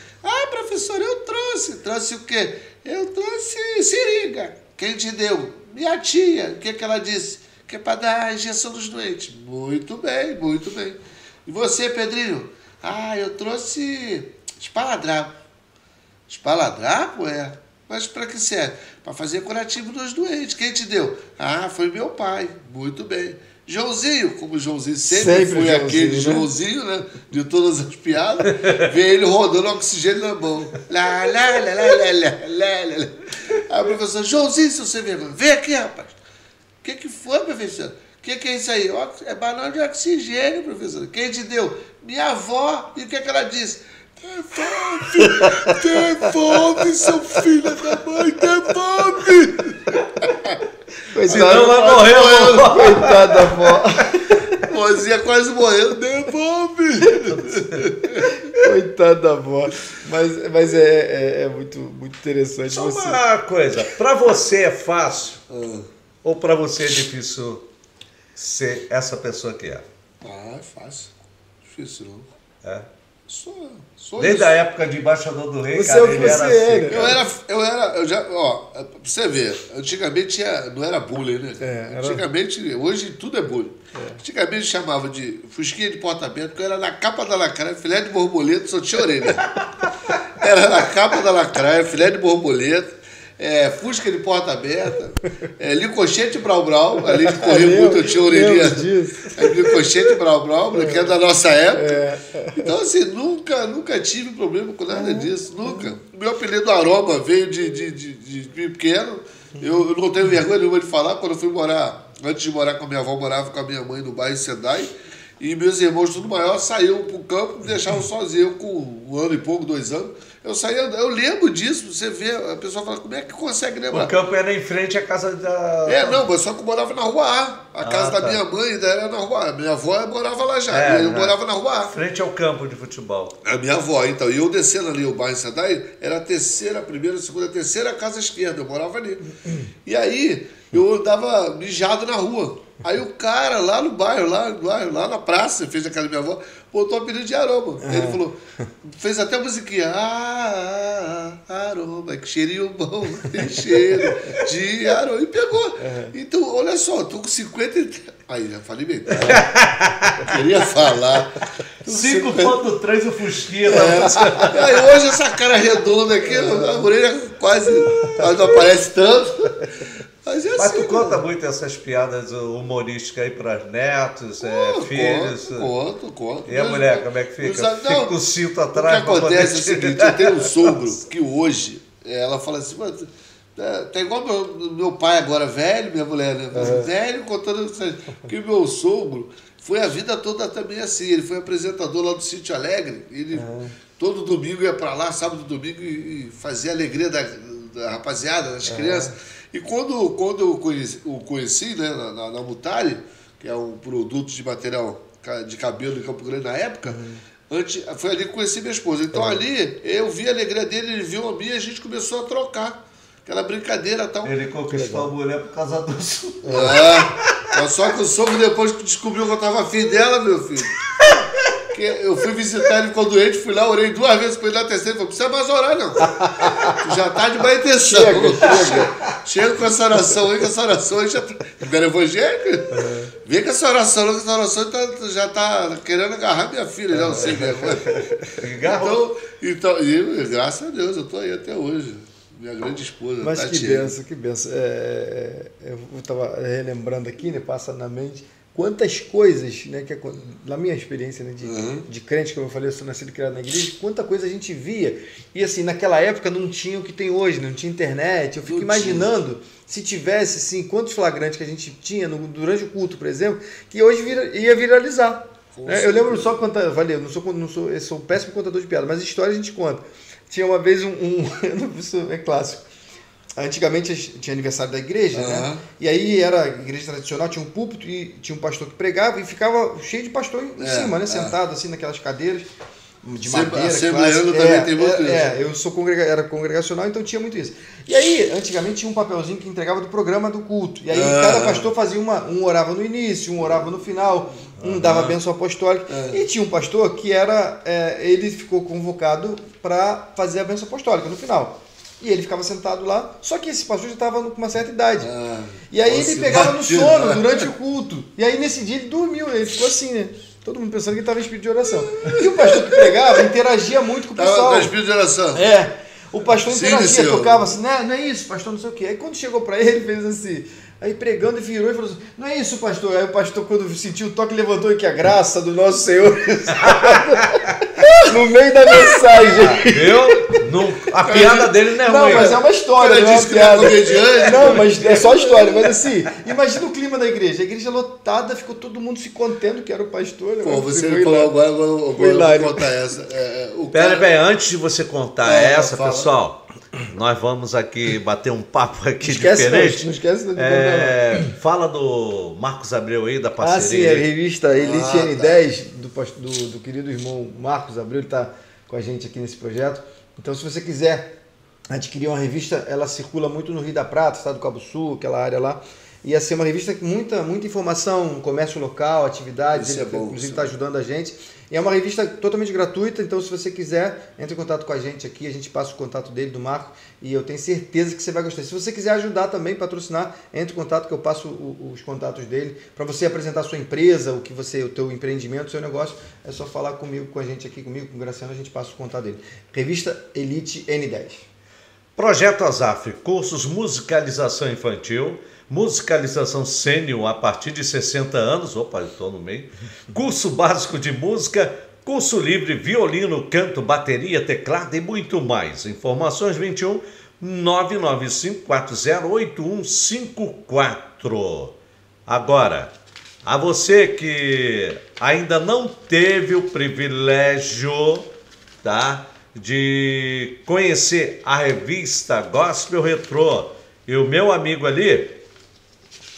Professora, eu trouxe. Trouxe o quê? Eu trouxe seringa. Quem te deu? Minha tia. O que ela disse? Que é para dar a injeção dos doentes. Muito bem, muito bem. E você, Pedrinho? Eu trouxe esparadrapo. Esparadrapo? Mas para que serve? Para fazer curativo dos doentes. Quem te deu? Foi meu pai. Muito bem. Joãozinho, como o Joãozinho sempre foi Joãozinho, aquele Joãozinho, né? De todas as piadas, vê ele rodando oxigênio na mão. Lá. Aí o professor, Joãozinho, seu sem vergonha, vem aqui, rapaz. O que foi, professor? O que é isso aí? É balão de oxigênio, professor. Quem te deu? Minha avó. E o que ela disse? Devolve, seu filho da mãe, devolve! Senão vai morrer, coitada da avó. Mozinha quase morrendo, devolve! Coitada da avó. Mas é muito, muito interessante. Só uma coisa, pra você é fácil ou pra você é difícil ser essa pessoa que é? É fácil. Difícil não. Desde a época de embaixador do rei, você cara, é o que ele você era assim. Eu já, ó, pra você ver, antigamente não era bullying, né? Antigamente, hoje tudo é bullying. Antigamente chamava de fusquinha de porta aberta, porque eu era na capa da lacraia, filé de borboleta, só tinha orelha. Era na capa da lacraia, filé de borboleta, fusca de porta aberta, licochete brau-brau, ali que corria muito, eu tinha orelhinha. Licochete brau-brau, que é da nossa época. Então, assim, nunca tive problema com nada disso, nunca. O meu apelido Aroma veio de pequeno, eu não tenho vergonha nenhuma de falar, quando eu fui morar, antes de morar com a minha avó, morava com a minha mãe no bairro Sendai, e meus irmãos, tudo maior, saíam pro campo, me deixavam sozinho, eu com 1 ano e pouco, 2 anos. Eu saía, eu lembro disso, você vê, a pessoa fala, como é que consegue lembrar? O campo era em frente à casa da... Não, mas só que eu morava na Rua A. A casa da minha mãe ainda era na Rua A. Minha avó morava lá já, eu morava na Rua A. Frente ao campo de futebol. A minha avó, então, e eu descendo ali o bairro Sendai, era a terceira, primeira, segunda, terceira casa esquerda, eu morava ali. E aí, eu andava mijado na rua. Aí o cara lá no bairro, lá na praça, fez a casa da minha avó, botou o apelido de Aroma. Ele falou, fez até a musiquinha, Aroma, que cheirinho bom, tem cheiro de Aroma. E pegou. Então, olha só, eu tô com 50... Aí, já falei bem. Eu queria falar. 5.3 o Fusquinha. Aí hoje essa cara redonda aqui, a orelha quase não aparece tanto. Mas assim, tu conta muito essas piadas humorísticas aí para netos, filhos? Conto. E a mulher, como é que fica? Fica com o cinto atrás. O que acontece é o seguinte, eu tenho um sogro que hoje, ela fala assim, tá igual meu pai agora, velho, minha mulher, né? Velho, contando isso. Porque meu sogro foi a vida toda também assim, ele foi apresentador lá do Sítio Alegre, ele todo domingo ia para lá, sábado e domingo, e fazia a alegria da rapaziada, das crianças. E quando eu conheci, né, na Mutari, que é um produto de material de cabelo em Campo Grande na época, foi ali que eu conheci minha esposa. Então ali eu vi a alegria dele, ele viu a minha e a gente começou a trocar. Aquela brincadeira e tal. Ele conquistou a mulher por causa do sogro. Só que o sogro, depois que descobriu que eu tava afim dela, meu filho. Que eu fui visitar ele, ficou doente, fui lá, orei 2 vezes com ele, na terceira, falei, não precisa mais orar, não. Tu já tá de má intenção. Chega com essa oração aí, que essa oração aí já tá... Era evangélica? Vem com essa oração, que essa oração já tá querendo agarrar minha filha, já não sei vergonha. Então, e graças a Deus, eu tô aí até hoje. Minha grande esposa. Mas que benção. Eu estava relembrando aqui, né, passa na mente, quantas coisas, né, que na minha experiência, né, de crente, como eu falei, eu sou nascido e criado na igreja, quanta coisa a gente via. E assim, naquela época não tinha o que tem hoje, não tinha internet. Eu fico imaginando se tivesse, assim, quantos flagrantes que a gente tinha durante o culto, por exemplo, que hoje ia viralizar. Eu lembro só quanta... Valeu, eu sou um péssimo contador de piada, mas história a gente conta. Tinha uma vez isso é clássico. Antigamente tinha aniversário da igreja, né? E aí era igreja tradicional, tinha um púlpito e tinha um pastor que pregava e ficava cheio de pastor em cima, né? Sentado assim naquelas cadeiras de madeira. Assembleando também tem muito isso. Eu era congregacional, então tinha muito isso. E aí, antigamente tinha um papelzinho que entregava do programa do culto. E aí cada pastor fazia um orava no início, um orava no final, um dava a bênção apostólica. E tinha um pastor que ele ficou convocado para fazer a bênção apostólica no final. E ele ficava sentado lá, só que esse pastor já estava com uma certa idade. E aí ele pegava no sono durante o culto. E aí nesse dia ele dormiu, ele ficou assim, né? Todo mundo pensando que ele estava em espírito de oração. E o pastor que pregava interagia muito com o pessoal. Estava em espírito de oração. O pastor interagia, tocava assim, não é isso, pastor, não sei o quê. Aí quando chegou para ele fez assim... Aí pregando e virou e falou assim, não é isso, pastor. Aí o pastor, quando sentiu o toque, levantou e que a graça do nosso Senhor no meio da mensagem. Viu? A piada dele não é ruim. Não, mas é uma história, não é uma piada. Não, mas é só história. Mas assim, imagina o clima da igreja. A igreja lotada, ficou todo mundo se contendo que era o pastor. Pô, você me falou agora, eu vou contar essa. Pera, antes de você contar essa, pessoal... Nós vamos aqui bater um papo aqui diferente. Não esquece de contar. Fala do Marcos Abreu aí, da parceria. Sim, a revista Elite N10, do querido irmão Marcos Abreu, ele está com a gente aqui nesse projeto. Então, se você quiser adquirir uma revista, ela circula muito no Rio da Prata, estado do Cabo Sul, aquela área lá. Ia ser uma revista com muita informação, comércio local, atividades, ele inclusive está ajudando a gente. E é uma revista totalmente gratuita, então se você quiser, entre em contato com a gente aqui, a gente passa o contato dele, do Marco, e eu tenho certeza que você vai gostar. Se você quiser ajudar também, patrocinar, entre em contato que eu passo os contatos dele, para você apresentar a sua empresa, o teu empreendimento, o seu negócio, é só falar comigo, com a gente aqui, comigo, com o Graciano, a gente passa o contato dele. Revista Elite N10. Projeto Azaf, cursos musicalização infantil, musicalização sênior a partir de 60 anos, opa, eu estou no meio, curso básico de música, curso livre, violino, canto, bateria, teclado e muito mais. Informações 21 995408154. Agora, a você que ainda não teve o privilégio, tá, de conhecer a revista Gospel Retrô, e o meu amigo ali,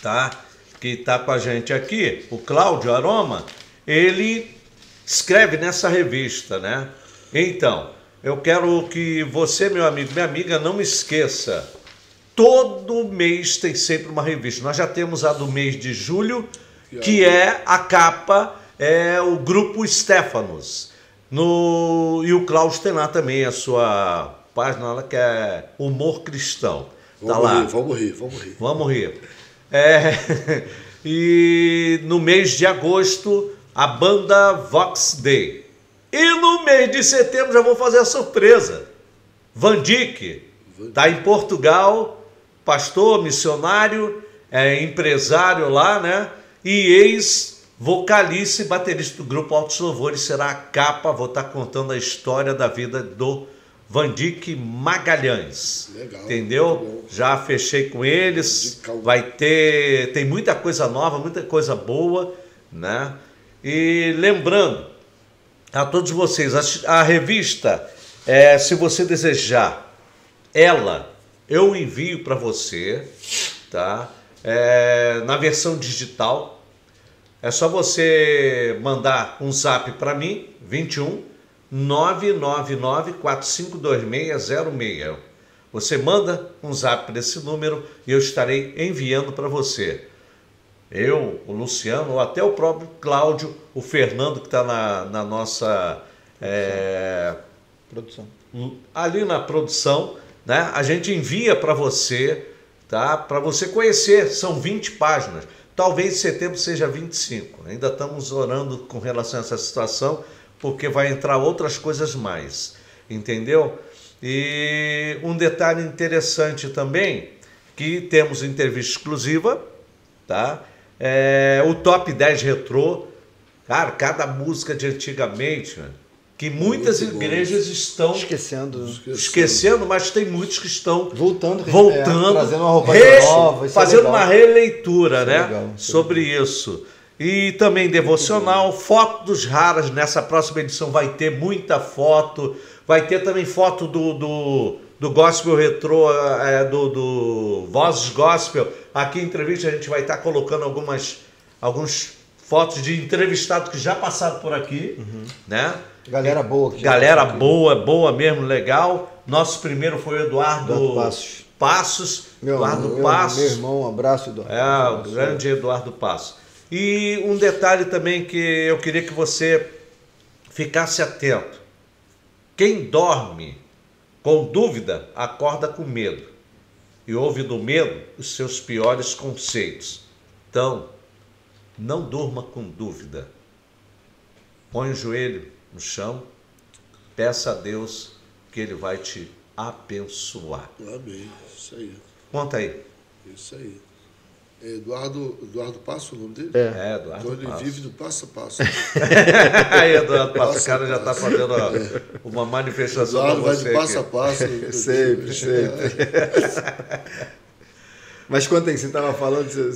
tá, que está com a gente aqui, o Cláudio Aroma, ele escreve nessa revista, né? Então, eu quero que você, meu amigo, minha amiga, não esqueça, todo mês tem sempre uma revista. Nós já temos a do mês de julho, que é a capa, é o grupo Stefanos. E o Cláudio tem lá também a sua página lá, que é Humor Cristão. Vamos rir. E no mês de agosto, a banda Vox Day. E no mês de setembro já vou fazer a surpresa. Vandique está em Portugal, pastor, missionário, empresário lá, né? E ex-vocalista e baterista do grupo Altos Louvores, será a capa. Vou estar contando a história da vida do Vandique Magalhães. Legal, entendeu? Já fechei com eles. Vai ter, tem muita coisa nova, muita coisa boa, né? E lembrando a todos vocês, a revista, se você desejar, eu envio para você, tá? Na versão digital. É só você mandar um zap para mim, 21 999452606. Você manda um zap para esse número e eu estarei enviando para você. Eu, o Luciano, ou até o próprio Cláudio, o Fernando, que está na nossa produção. Ali na produção, né? A gente envia para você, tá? Para você conhecer. São 20 páginas. Talvez em setembro seja 25. Ainda estamos orando com relação a essa situação, porque vai entrar outras coisas mais, entendeu? E um detalhe interessante também, que temos entrevista exclusiva, tá? O Top 10 Retrô, cara, cada música de antigamente, que muitas igrejas estão esquecendo, mas tem muitos que estão voltando trazendo uma roupa nova, fazendo uma releitura, né? Sobre isso. E também devocional, fotos raras. Nessa próxima edição vai ter muita foto, vai ter também foto do Gospel Retrô, do Vozes Gospel. Aqui em entrevista a gente vai estar colocando algumas fotos de entrevistados que já passaram por aqui, né? Galera boa. Galera boa mesmo, legal. Nosso primeiro foi o Eduardo Passos. Meu irmão, um abraço, Eduardo. O grande Eduardo Passos. E um detalhe também que eu queria que você ficasse atento. Quem dorme com dúvida, acorda com medo. E ouve do medo os seus piores conceitos. Então, não durma com dúvida. Põe o joelho no chão, peça a Deus que Ele vai te abençoar. Amém. Isso aí. Conta aí. Isso aí. Eduardo Passo, o nome dele? Eduardo Passo. Ele vive do passo a passo. Aí, Eduardo Passo, o cara já está fazendo uma manifestação para você. Eduardo vai de passo a passo. Sempre. Mas conta aí, você estava falando, eu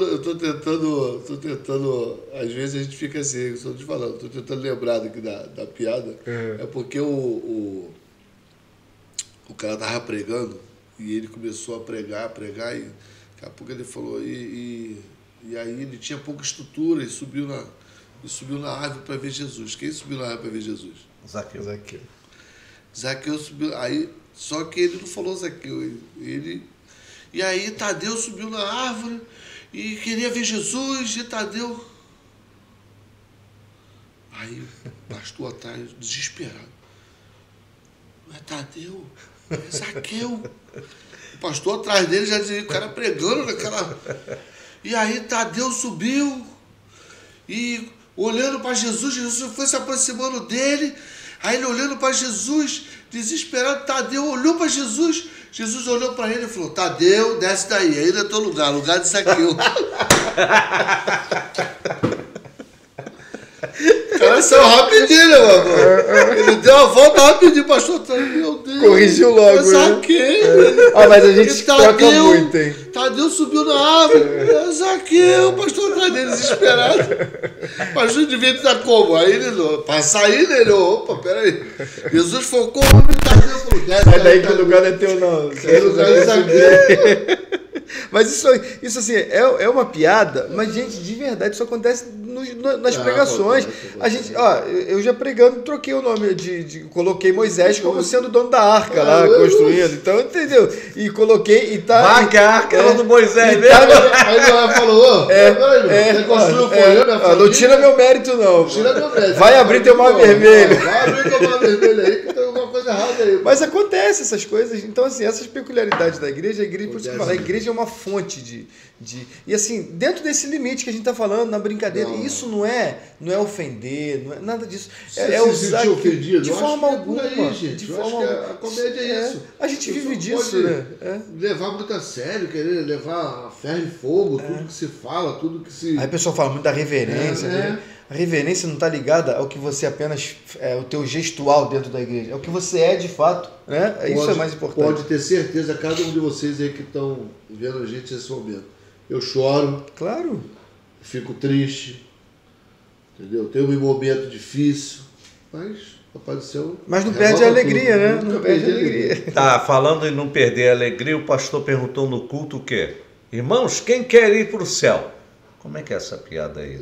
estou tentando, às vezes a gente fica assim, estou te falando, estou tentando lembrar aqui da piada, é porque o cara estava pregando, e ele começou a pregar, e daqui a pouco ele falou, e aí ele tinha pouca estrutura, e subiu na árvore para ver Jesus. Quem subiu na árvore para ver Jesus? Zaqueu subiu, aí, só que ele não falou Zaqueu, ele E aí Tadeu subiu na árvore e queria ver Jesus, e Tadeu... Aí o pastor atrás, desesperado. Não é Tadeu, é Zaqueu. O pastor atrás dele já dizia, o cara pregando naquela... E aí Tadeu subiu e olhando para Jesus, Jesus foi se aproximando dele. Aí ele olhando para Jesus, desesperado, Tadeu olhou para Jesus, Jesus olhou para ele e falou, Tadeu, desce daí, aí não é teu lugar, lugar de Zaqueu. O cara saiu rapidinho, né, mano? Ele deu uma volta rapidinho, pastor, meu Deus. Corrigiu logo, eu saquei, né? Mas a gente troca muito, hein? Tadeu subiu na árvore, eu saquei, o pastor atrás dele, desesperado. O pastor devia estar como? Aí ele, para sair, né, ele, opa, peraí. Jesus focou no Tadeu, falou, desce. É daí que o lugar não é teu, não. É lugar de Zaqueu. Mas isso assim, é uma piada, mas, gente, de verdade, isso acontece nas pregações. A gente, eu já pregando, troquei o nome coloquei Moisés como sendo dono da arca lá, construindo. Então, entendeu? E coloquei, e tá... Vai que a arca era do Moisés mesmo. Aí ele falou, você construiu foi não tira meu mérito, não. Tira meu mérito. Vai abrir teu mar vermelho. Vai abrir teu mar vermelho aí, que tem alguma coisa errada aí. Mas acontece essas coisas. Então, assim, essas peculiaridades da igreja, por isso que eu falo, a igreja é uma fonte de... E assim, dentro desse limite que a gente está falando, na brincadeira, isso não é ofender, não é nada disso. É usar ofendido, de forma alguma. De forma a comédia é isso. A gente vive disso, né? Levar muito a sério, querer levar a ferro e fogo, tudo que se fala, tudo que se... Aí o pessoal fala muito da reverência, né? A reverência não está ligada ao que você apenas... o teu gestual dentro da igreja. É o que você é de fato, né? Isso é mais importante. Pode ter certeza, cada um de vocês aí que estão vendo a gente nesse momento. Eu choro. Claro. Fico triste. Entendeu? Tenho um momento difícil. Mas Papai do Céu... Mas não perde a alegria, né? Não perde a alegria. Tá, falando em não perder a alegria, o pastor perguntou no culto o quê? Irmãos, quem quer ir para o céu? Como é que é essa piada aí?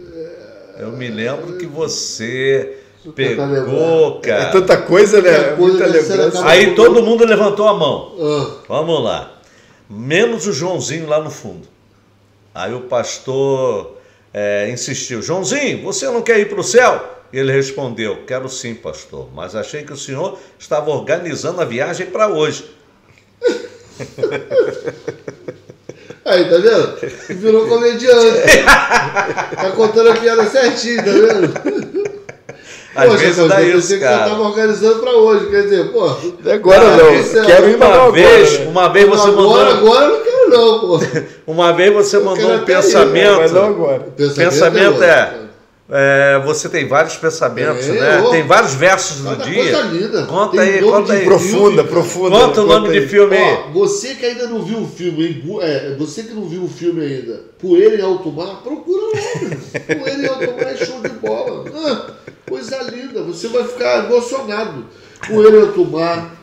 Eu me lembro que você pegou, cara. É tanta coisa, né? Muita lembrança. Aí todo mundo levantou a mão. Vamos lá. Menos o Joãozinho lá no fundo. Aí o pastor insistiu. Joãozinho, você não quer ir para o céu? Ele respondeu, quero sim, pastor. Mas achei que o senhor estava organizando a viagem para hoje. Aí, tá vendo? Virou comediante. Tá contando a piada certinho, tá vendo? Às vezes dá isso, cara. Que você tava organizando pra hoje, quer dizer, pô... Agora não, quero ir uma vez. Uma vez você mandou... Agora eu não quero não, pô. Uma vez você mandou um pensamento... Mas não agora. Pensamento você tem vários pensamentos, né? Tem vários versos no dia. Coisa linda. Conta aí. Profunda. Conta o nome de filme aí. Você que ainda não viu o filme, você que não viu o filme ainda, Poeira em Alto Mar, procura logo. Poeira em Alto Mar é show de bola. Coisa linda, você vai ficar emocionado. Poeira em Alto Mar,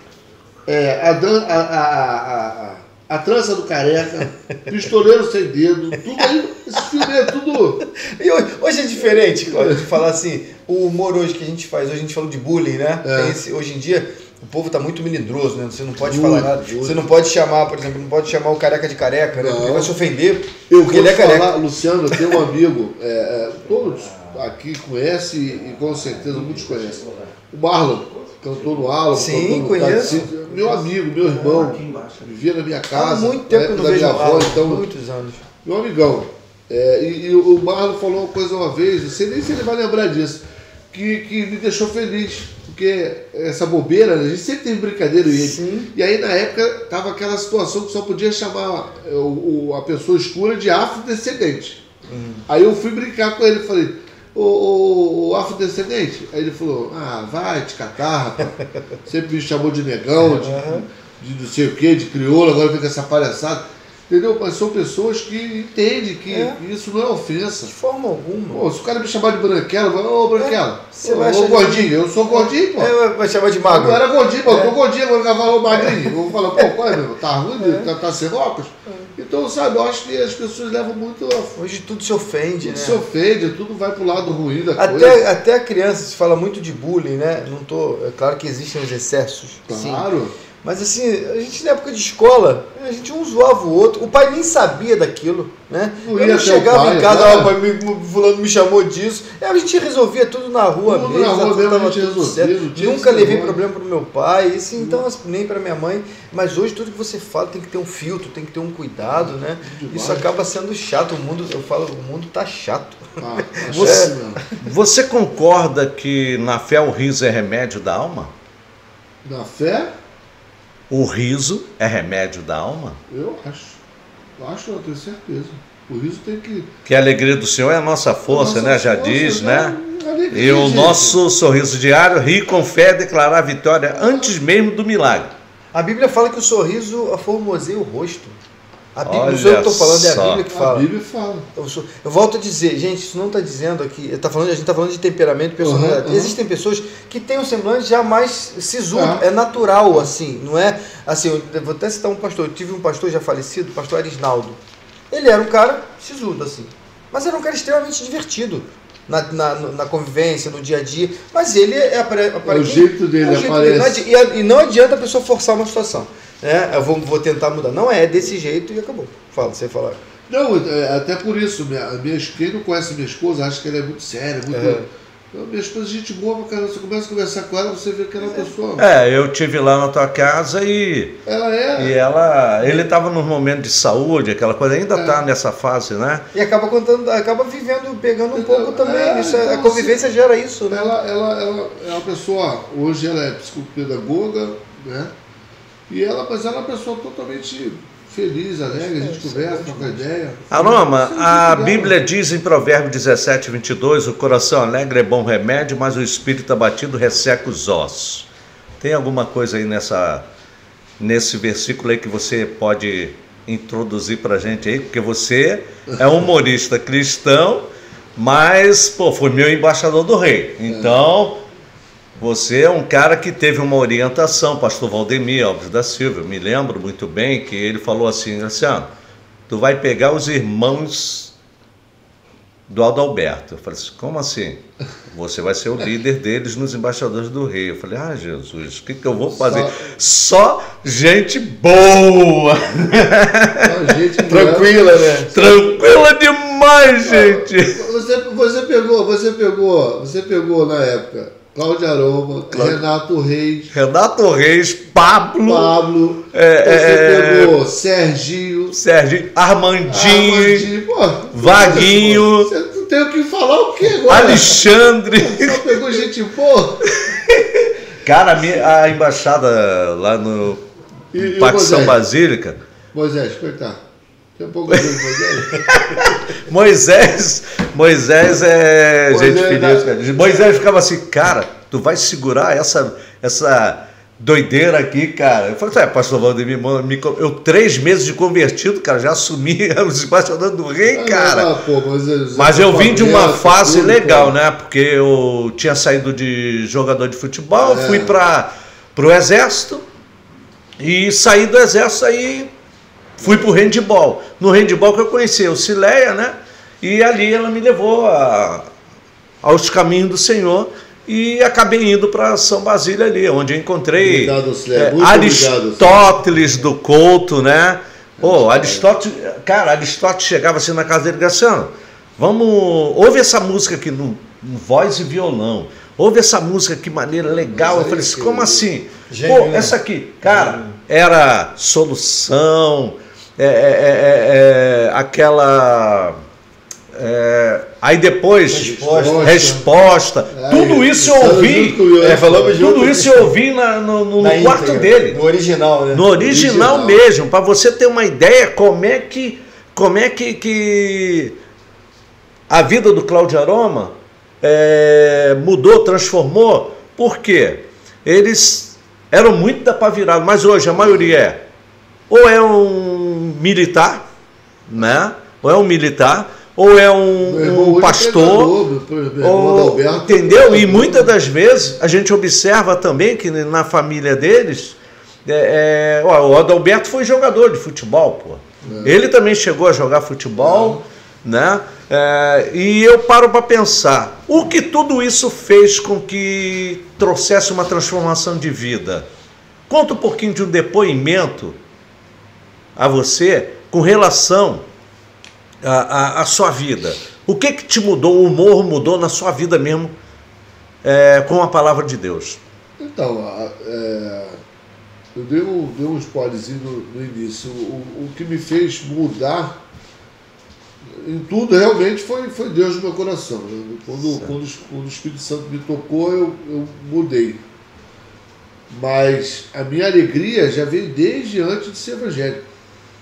a trança do careca, pistoleiro sem dedo, tudo aí, esse filme é tudo... E hoje é diferente, Cláudio, de falar assim, o humor hoje que a gente faz, hoje a gente falou de bullying, né? Hoje em dia, o povo tá muito melindroso, né? Você não pode falar nada, você não pode chamar, por exemplo, não pode chamar o careca de careca, né? Porque vai se ofender, porque ele é careca. Luciano, eu tenho um amigo, todos aqui conhecem e com certeza muitos conhecem, o Marlon. Cantor no Álamo. Sim, conheço. Meu amigo, meu irmão, vivia na minha casa. Há muito tempo que eu não vejo avó, então, muitos anos. Meu amigão. E o Marlon falou uma coisa uma vez, não sei nem se ele vai lembrar disso, que me deixou feliz. Porque essa bobeira, a gente sempre tem brincadeira e ele. E aí na época tava aquela situação que só podia chamar a pessoa escura de afrodescendente. Aí eu fui brincar com ele e falei, o afrodescendente? Aí ele falou, vai te catar, rapaz. Sempre me chamou de negão, de não sei o que, de crioulo, agora fica essa palhaçada. Entendeu? Mas são pessoas que entendem que isso não é ofensa. De forma alguma. Se o cara me chamar de branquela, ô branquela, ô gordinho, eu sou gordinho, pô. Vai chamar de magro. Eu era gordinho, pô, eu tô gordinho, agora vai falar ô magrinho. Eu vou falar, pô, qual é, meu? Tá ruim? Tá sem óculos? Então, sabe, eu acho que as pessoas levam muito... Hoje tudo se ofende, tudo se ofende, tudo vai pro lado ruim da coisa. Até a criança se fala muito de bullying, né? É claro que existem os excessos. Claro. Sim. Mas assim, a gente na época de escola, a gente um zoava o outro, o pai nem sabia daquilo, né? Eu não chegava em casa, fulano me chamou disso, a gente resolvia tudo na rua mesmo, tava tudo certo. Nunca levei problema pro meu pai, assim, então nem pra minha mãe, mas hoje tudo que você fala tem que ter um filtro, tem que ter um cuidado, né? Isso acaba sendo chato, o mundo tá chato. Você concorda que na fé o riso é remédio da alma? Na fé? O riso é remédio da alma? Eu acho, eu tenho certeza. O riso tem que... Que a alegria do Senhor é a nossa força, né? Já diz, né? E o nosso sorriso diário, rir com fé, declarar a vitória antes mesmo do milagre. A Bíblia fala que o sorriso aformoseia o rosto. A Bíblia, não sou eu que estou falando, é a Bíblia que fala. A Bíblia fala. Eu volto a dizer, gente, isso não está dizendo aqui, a gente está falando de temperamento e personalidade. Existem pessoas que têm um semblante já mais sisudo, é natural, assim, não é? Assim, eu vou até citar um pastor, eu tive um pastor já falecido, o pastor Arisnaldo. Ele era um cara sisudo, assim, mas era um cara extremamente divertido na convivência, no dia a dia, mas ele o jeito dele aparece. E não adianta a pessoa forçar uma situação. Eu vou tentar mudar. Não é desse jeito e acabou. Fala, você fala. Não, até por isso, quem não conhece minha esposa acha que ela é muito séria, minha esposa é gente boa pra caramba. Você começa a conversar com ela, você vê que ela é uma pessoa. Eu tive lá na tua casa e. Ele estava num momento de saúde, aquela coisa, ainda está nessa fase, né? E acaba vivendo, pegando um pouco também. A convivência gera isso, né? Ela é uma pessoa, hoje ela é psicopedagoga, né? Mas ela é uma pessoa totalmente feliz, alegre, a gente conversa, troca ideia. Aroma, a Bíblia diz em Provérbios 17, 22, o coração alegre é bom remédio, mas o espírito abatido resseca os ossos. Tem alguma coisa aí nesse versículo aí que você pode introduzir pra gente aí? Porque você é um humorista cristão, mas, foi meu embaixador do rei. Então... Você é um cara que teve uma orientação, pastor Valdemir Alves da Silva, eu me lembro muito bem que ele falou assim, tu vai pegar os irmãos do Adalberto. Eu falei assim, como assim? Você vai ser o líder deles nos embaixadores do rei. Eu falei, Jesus, o que eu vou fazer? Só gente boa! Só gente tranquila, né? Tranquila demais, gente! Você pegou na época... Cláudio Aroma, Renato Reis, Pablo, você pegou Serginho, Armandinho, Vaguinho, você não tem o que falar o que agora? Alexandre, só pegou gente boa. Cara, a embaixada lá no Parque São Basílica. Moisés, coitado. Tem um pouco de Moisés é gente finíssima. Moisés ficava assim, cara, tu vai segurar essa doideira aqui, cara. Eu falei, pastor Valdemir, eu 3 meses de convertido, cara, já assumi os embaixadores do rei, cara. Mas eu vim de uma fase legal, né? Porque eu tinha saído de jogador de futebol, fui pro exército e saí do exército aí. Fui pro handball. No handball que eu conheci o Cileia, né? E ali ela me levou aos caminhos do Senhor e acabei indo para São Basílio ali, onde eu encontrei Aristóteles do Couto, né? Aristóteles chegava assim na casa dele e disse assim, ouve essa música aqui no voz e violão. Ouve essa música, que maneira legal. Eu falei assim, como assim? Essa aqui, cara, era Solução, aquela... aí depois, Resposta. Tudo isso eu ouvi. Tudo isso eu ouvi no quarto dele. No original, né? No original mesmo, para você ter uma ideia como é que a vida do Cláudio Aroma mudou, transformou. Por quê? Eles eram muito da pá virada, mas hoje a maioria ou é um militar, né? Ou é um militar, ou é um pastor, entendeu? E muitas das vezes a gente observa também que na família deles, o Adalberto foi jogador de futebol, pô. Ele também chegou a jogar futebol, né? E eu paro para pensar, o que tudo isso fez com que trouxesse uma transformação de vida? Conta um pouquinho de um depoimento a você com relação à sua vida. O que te mudou, o humor mudou na sua vida mesmo com a palavra de Deus? Então, eu dei um spoilerzinho no início. O que me fez mudar em tudo realmente foi Deus no meu coração. Né? Quando o Espírito Santo me tocou, eu mudei. Mas a minha alegria já veio desde antes de ser evangélico.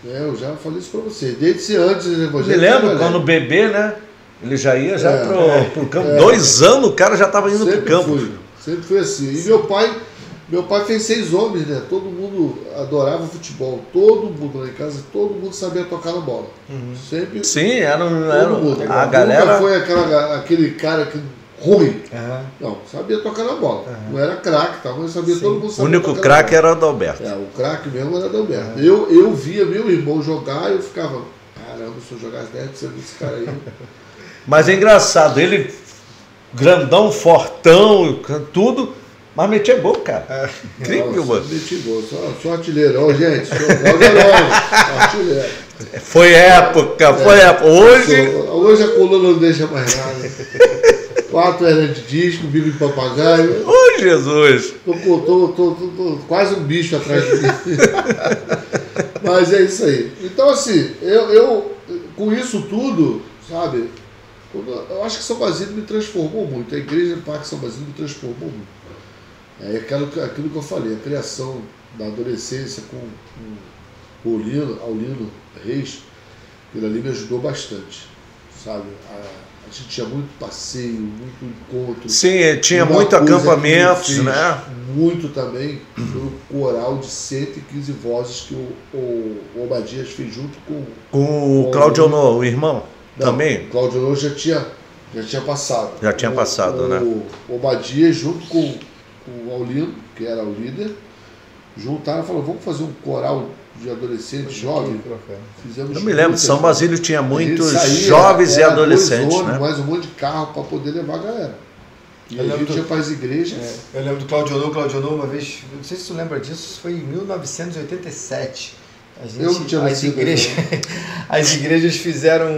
Eu já falei isso para vocês, desde antes de ser evangélico. Me lembro quando o bebê, né? Ele já ia pro campo. 2 anos o cara já estava indo pro campo. Sempre foi assim. E meu pai fez 6 homens, né? Todo mundo adorava futebol. Todo mundo lá em casa, todo mundo sabia tocar na bola. Sempre. Sim, era a galera. Nunca foi aquele cara que ruim. Não, sabia tocar na bola. Não era craque, mas sabia, todo mundo sabia. O único craque era o Adalberto. O craque mesmo era o Adalberto. Eu via meu irmão jogar e eu ficava, caramba, se eu jogasse 10% desse cara aí. Mas é engraçado, ele grandão, fortão, tudo, mas metia gol, cara. Incrível, mano. Metia gol, sou artilheiro. Ó, gente, joga logo, artilheiro. Foi época. Hoje a coluna não deixa mais nada. 4 eram de disco, bico de papagaio. Ô, Jesus! Tô quase um bicho atrás de mim. Mas é isso aí. Então, assim, eu com isso tudo, sabe, eu acho que São Basílio me transformou muito. A igreja do Parque São Basílio me transformou muito. É aquilo que eu falei, a criação da adolescência com o Aulino Reis, aquilo ali me ajudou bastante, sabe? A gente tinha muito passeio, muito encontro. Sim, tinha muito acampamentos, né? Muito também no coral de 115 vozes que o Obadias fez junto com o Claudio Honor, o irmão. Não, também. O Claudio Honor já tinha passado. Já tinha passado, né? O Obadias junto com o Aulino, que era o líder, juntaram e falaram, vamos fazer um coral de adolescentes, jovens. Eu me lembro, São Basílio tinha muitos jovens e adolescentes, né? Mais um monte de carro para poder levar a galera. E a gente ia para as igrejas. Eu lembro do Claudio Honor uma vez, não sei se você lembra disso, isso foi em 1987. As igrejas fizeram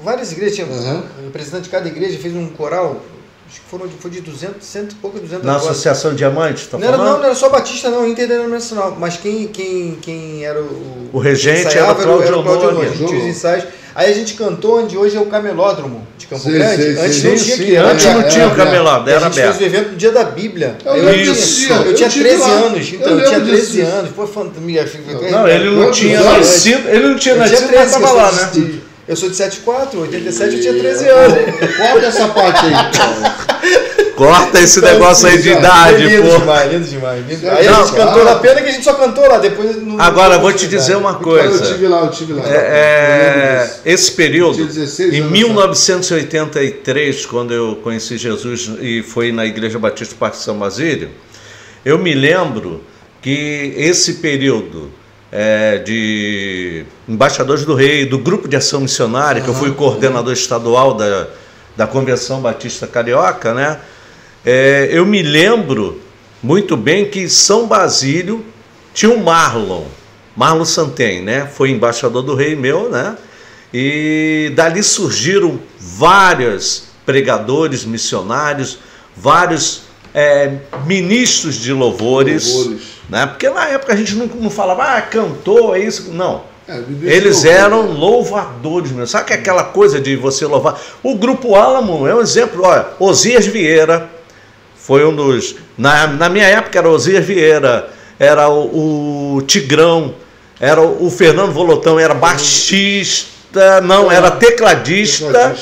várias igrejas, tinha o representante de cada igreja fez um coral. Acho que foi de 200, 100 e pouco, 200 Na Associação Diamante, tá falando? Não era só Batista, não, Internacional. Mas quem era o regente era o Claudio Honor. A gente tinha os ensaios. Aí a gente cantou onde hoje é o Camelódromo de Campo Grande. Antes não tinha aqui. Antes não tinha o camelódromo, era aberto. A gente fez o evento no dia da Bíblia. Eu tinha 13 anos. Então, eu tinha 13 anos. Pô, não, ele não tinha nascido, mas estava lá, né? Eu sou de 74, 87 eu tinha 13 anos. Corta essa parte aí. Corta esse negócio aí de idade, pô. Lindo demais. Aí a gente cantou na pena que a gente só cantou lá. Depois agora, vou te dizer uma coisa. Eu tive lá. Esse período, em 1983, quando eu conheci Jesus e fui na Igreja Batista Parque São Basílio, eu me lembro que esse período de embaixadores do rei, do grupo de ação missionária, que eu fui coordenador estadual da Convenção Batista Carioca, né? Eu me lembro muito bem que São Basílio tinha o Marlon Santen, né? Foi embaixador do rei meu, né? E dali surgiram vários pregadores, missionários, vários ministros de louvores. Né? Porque na época a gente não falava, cantou, é isso. Não. Eles eram louvadores mesmo. Sabe que é aquela coisa de você louvar? O Grupo Álamo é um exemplo. Olha, Osias Vieira foi um dos. Na minha época era Osias Vieira, era o Tigrão, era o Fernando Volotão, era baixista, não, era tecladista,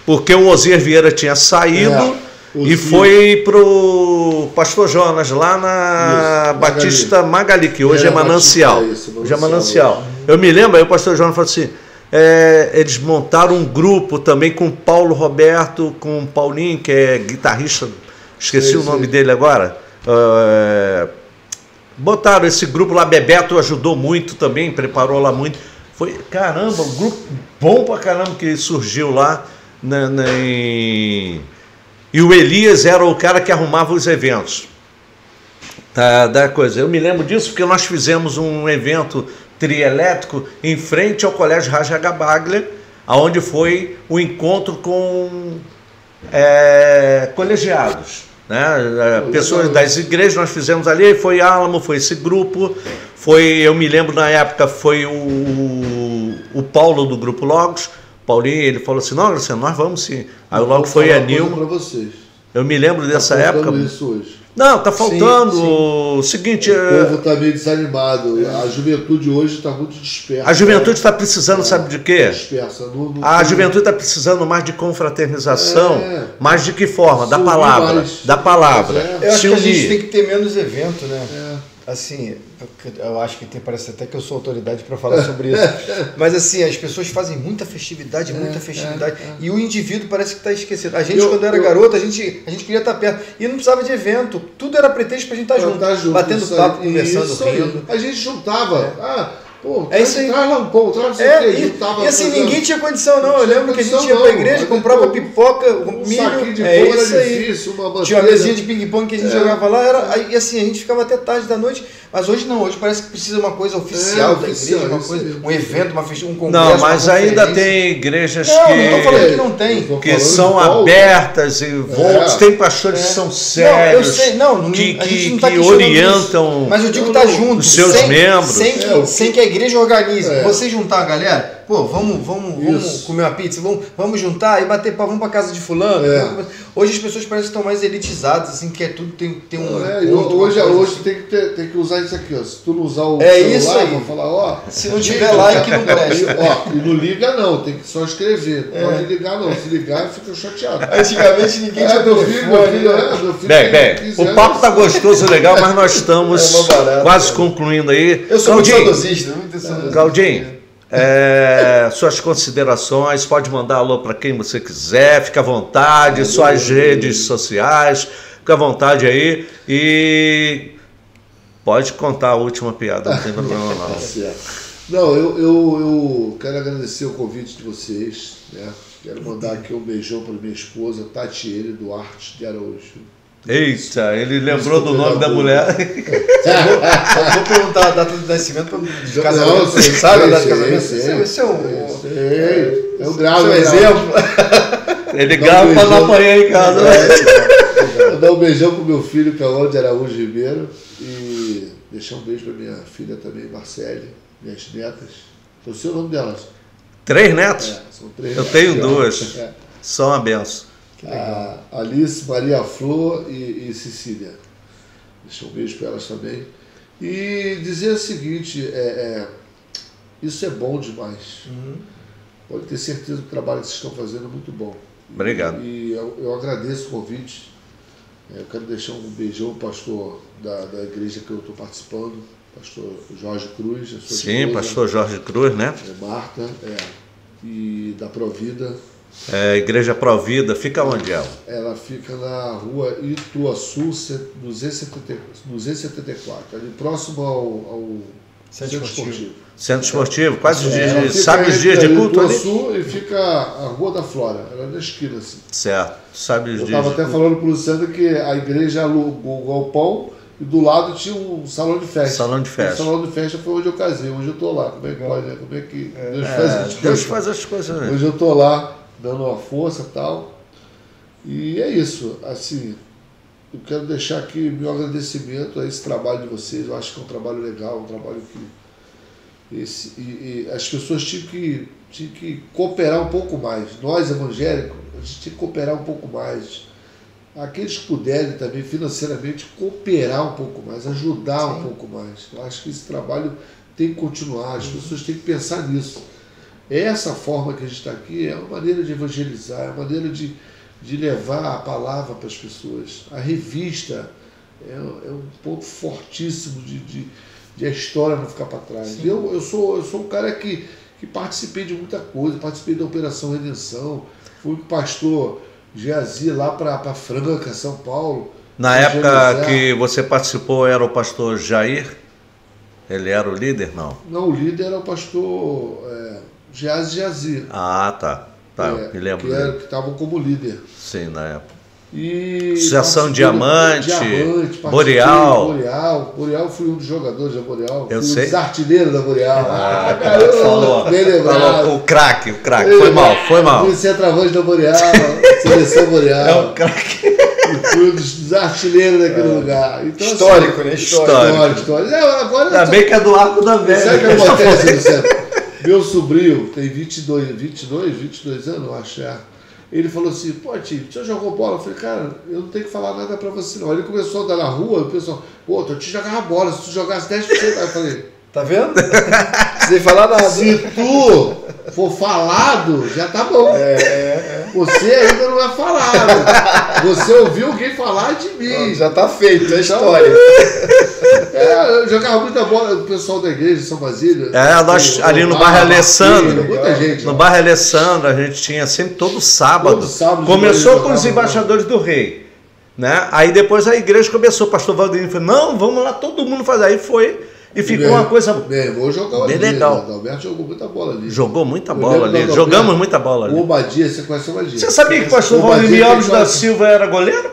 porque o Osias Vieira tinha saído. E foi pro Pastor Jonas, lá na Batista Magali, que hoje é Manancial. Hoje é Manancial. Eu me lembro, aí o Pastor Jonas falou assim, eles montaram um grupo também com o Paulo Roberto, com o Paulinho, que é guitarrista, esqueci o nome dele agora. Botaram esse grupo lá, Bebeto ajudou muito também, preparou lá muito. Foi, caramba, um grupo bom pra caramba que surgiu lá E o Elias era o cara que arrumava os eventos. da coisa. Eu me lembro disso porque nós fizemos um evento trielétrico em frente ao Colégio Raja Gabaglia, onde foi o encontro com colegiados, né? Pessoas das igrejas. Nós fizemos ali, foi Álamo, foi esse grupo, eu me lembro na época, foi o Paulo do Grupo Logos, Paulinho, ele falou assim, não, Graciano, nós vamos sim. Aí logo foi a Nilma. Eu me lembro dessa época. Isso hoje. Não, tá faltando o seguinte... O povo está meio desanimado. A juventude hoje está muito dispersa. A juventude está precisando, sabe de quê? Dispersa. A juventude está precisando mais de confraternização. Mais de que forma? Da palavra. Da palavra. Eu acho que a gente tem que ter menos evento, né? Assim, eu acho que parece até que eu sou autoridade para falar sobre isso. Mas assim, as pessoas fazem muita festividade, e o indivíduo parece que está esquecido. A gente, quando era garoto, a gente queria estar perto. E não precisava de evento. Tudo era pretexto para a gente estar junto. Batendo papo, conversando, rindo. A gente juntava. Pô, isso aí. Traz lampão, traz e assim, ninguém tinha condição, não. Eu lembro que a gente ia pra igreja, comprava pipoca, milho. Saquinho de pão era difícil, uma bandeira. Tinha uma mesinha de ping-pong que a gente jogava lá. E assim, a gente ficava até tarde da noite. Mas hoje não, hoje parece que precisa uma coisa oficial da igreja, um evento, um congresso. Não, mas ainda tem igrejas que... Não estou falando que não tem. Que são abertas e voltas. Tem pastores que são sérios, eu sei, que orientam mas eu digo que tá junto, os seus membros. Sem que a igreja organize. Você juntar a galera, pô, vamos comer uma pizza, vamos juntar e bater papo, vamos pra casa de fulano. Hoje as pessoas parecem que estão mais elitizadas, assim, que tudo tem um... Hoje tem que usar isso aqui, ó. Se tu não usar o celular, vão falar, se não tiver like, não presta. E não liga não, tem que só escrever. Não pode ligar não, se ligar fica chateado. Antigamente ninguém tinha meu filho bem, o papo tá gostoso, legal, mas nós estamos quase concluindo aí. Eu sou muito saudosista, muito saudosista. Claudinho, suas considerações, pode mandar alô para quem você quiser, fica à vontade, suas redes sociais, fica à vontade aí e pode contar a última piada, não tem problema não. Não, eu quero agradecer o convite de vocês, né? Quero mandar aqui um beijão para minha esposa, Tatiele Duarte de Araújo. Eita, ele lembrou do nome da mulher. Vou perguntar a data do nascimento de casamento. Você sabe a data de casamento? Esse é o grau. Seu exemplo. Ele grava para não apanhar em casa. Vou dar um beijão pro meu filho, Cauã de Araújo Ribeiro. E deixar um beijo para minha filha também, Marcele, minhas netas. Eu sei o nome delas. 3 netos? São 3 Eu tenho 2. São uma benção. Alice, Maria Flor e Cecília. Deixa um beijo para elas também. E dizer o seguinte, isso é bom demais. Pode ter certeza que o trabalho que vocês estão fazendo é muito bom. Obrigado. E eu agradeço o convite. Eu quero deixar um beijão ao pastor da igreja que eu estou participando, pastor Jorge Cruz. Sim, esposa, pastor Jorge Cruz, né? Marta, e da Provida. Igreja Provida, fica onde ela? Ela fica na rua Ituaçu, 274, ali próximo ao Centro Esportivo. Centro Esportivo, quase os dias, sabe os dias de culto ali? Ituaçu e fica a Rua da Flora, ela é na esquina assim. Certo, sabe os dias. Eu estava até falando para o Luciano que a igreja alugou o galpão e do lado tinha um salão de festa. Salão de festa. O salão de festa foi onde eu casei, hoje eu estou lá. Como é que pode, né? Como é que Deus faz as coisas, né? Hoje eu estou lá, dando uma força e tal. E é isso, assim, eu quero deixar aqui meu agradecimento a esse trabalho de vocês. Eu acho que é um trabalho legal, um trabalho que as pessoas tinham que cooperar um pouco mais. Nós, evangélicos, a gente tem que cooperar um pouco mais. Aqueles que puderem também financeiramente cooperar um pouco mais, ajudar um pouco mais. Eu acho que esse trabalho tem que continuar, as pessoas têm que pensar nisso. Essa forma que a gente está aqui é uma maneira de evangelizar, é uma maneira de levar a palavra para as pessoas. A revista é um ponto fortíssimo de a história não ficar para trás. Eu sou um cara que participei de muita coisa, participei da Operação Redenção, fui pastor Geazi lá para Franca, São Paulo. Na época que você participou, era o pastor Jair? Ele era o líder, não? Não, o líder era o pastor Geazi. Ah, tá. Eu me lembro. Que estavam como líder. Sim, na época. E Associação Diamante, Boreal. Boreal, fui um dos jogadores da Boreal. Eu fui sei. Um dos artilheiros da Boreal. Falou. Bem lembrado. O craque. Foi mal. Fui centroavante da Boreal, seleção Boreal. É o craque. E fui um dos artilheiros daquele lugar. Então, histórico, assim, né? Histórico. Agora, ainda bem que é do Arco da Velha. Sabe o que acontece, Luciano? Meu sobrinho tem 22 anos, eu acho. Ele falou assim, pô, tio, você jogou bola? Eu falei, cara, eu não tenho que falar nada pra você não. Ele começou a andar na rua, o pessoal, pô, tu jogava bola, se tu jogasse 10%, aí eu falei, tá vendo? Sem falar nada. Se tu for falado, já tá bom. Você ainda não é falado. Você ouviu alguém falar de mim. Já tá feito, é história. Eu jogava muita bola, o pessoal da igreja de São Basílio. Nós ali no bairro Alessandro. Muita gente. No bairro Alessandro, a gente tinha sempre todo sábado. Começou com os embaixadores do rei. Né? Aí depois a igreja começou, o pastor Valdinho falou, não, vamos lá, todo mundo faz. Aí foi. E ficou uma coisa bem legal. O Alberto jogou muita bola ali. Jogou muita bola ali. Jogamos muita bola ali. O Obadia, você conhece o Obadia? Você sabia que o pastor Valdemir Alves da Silva era goleiro?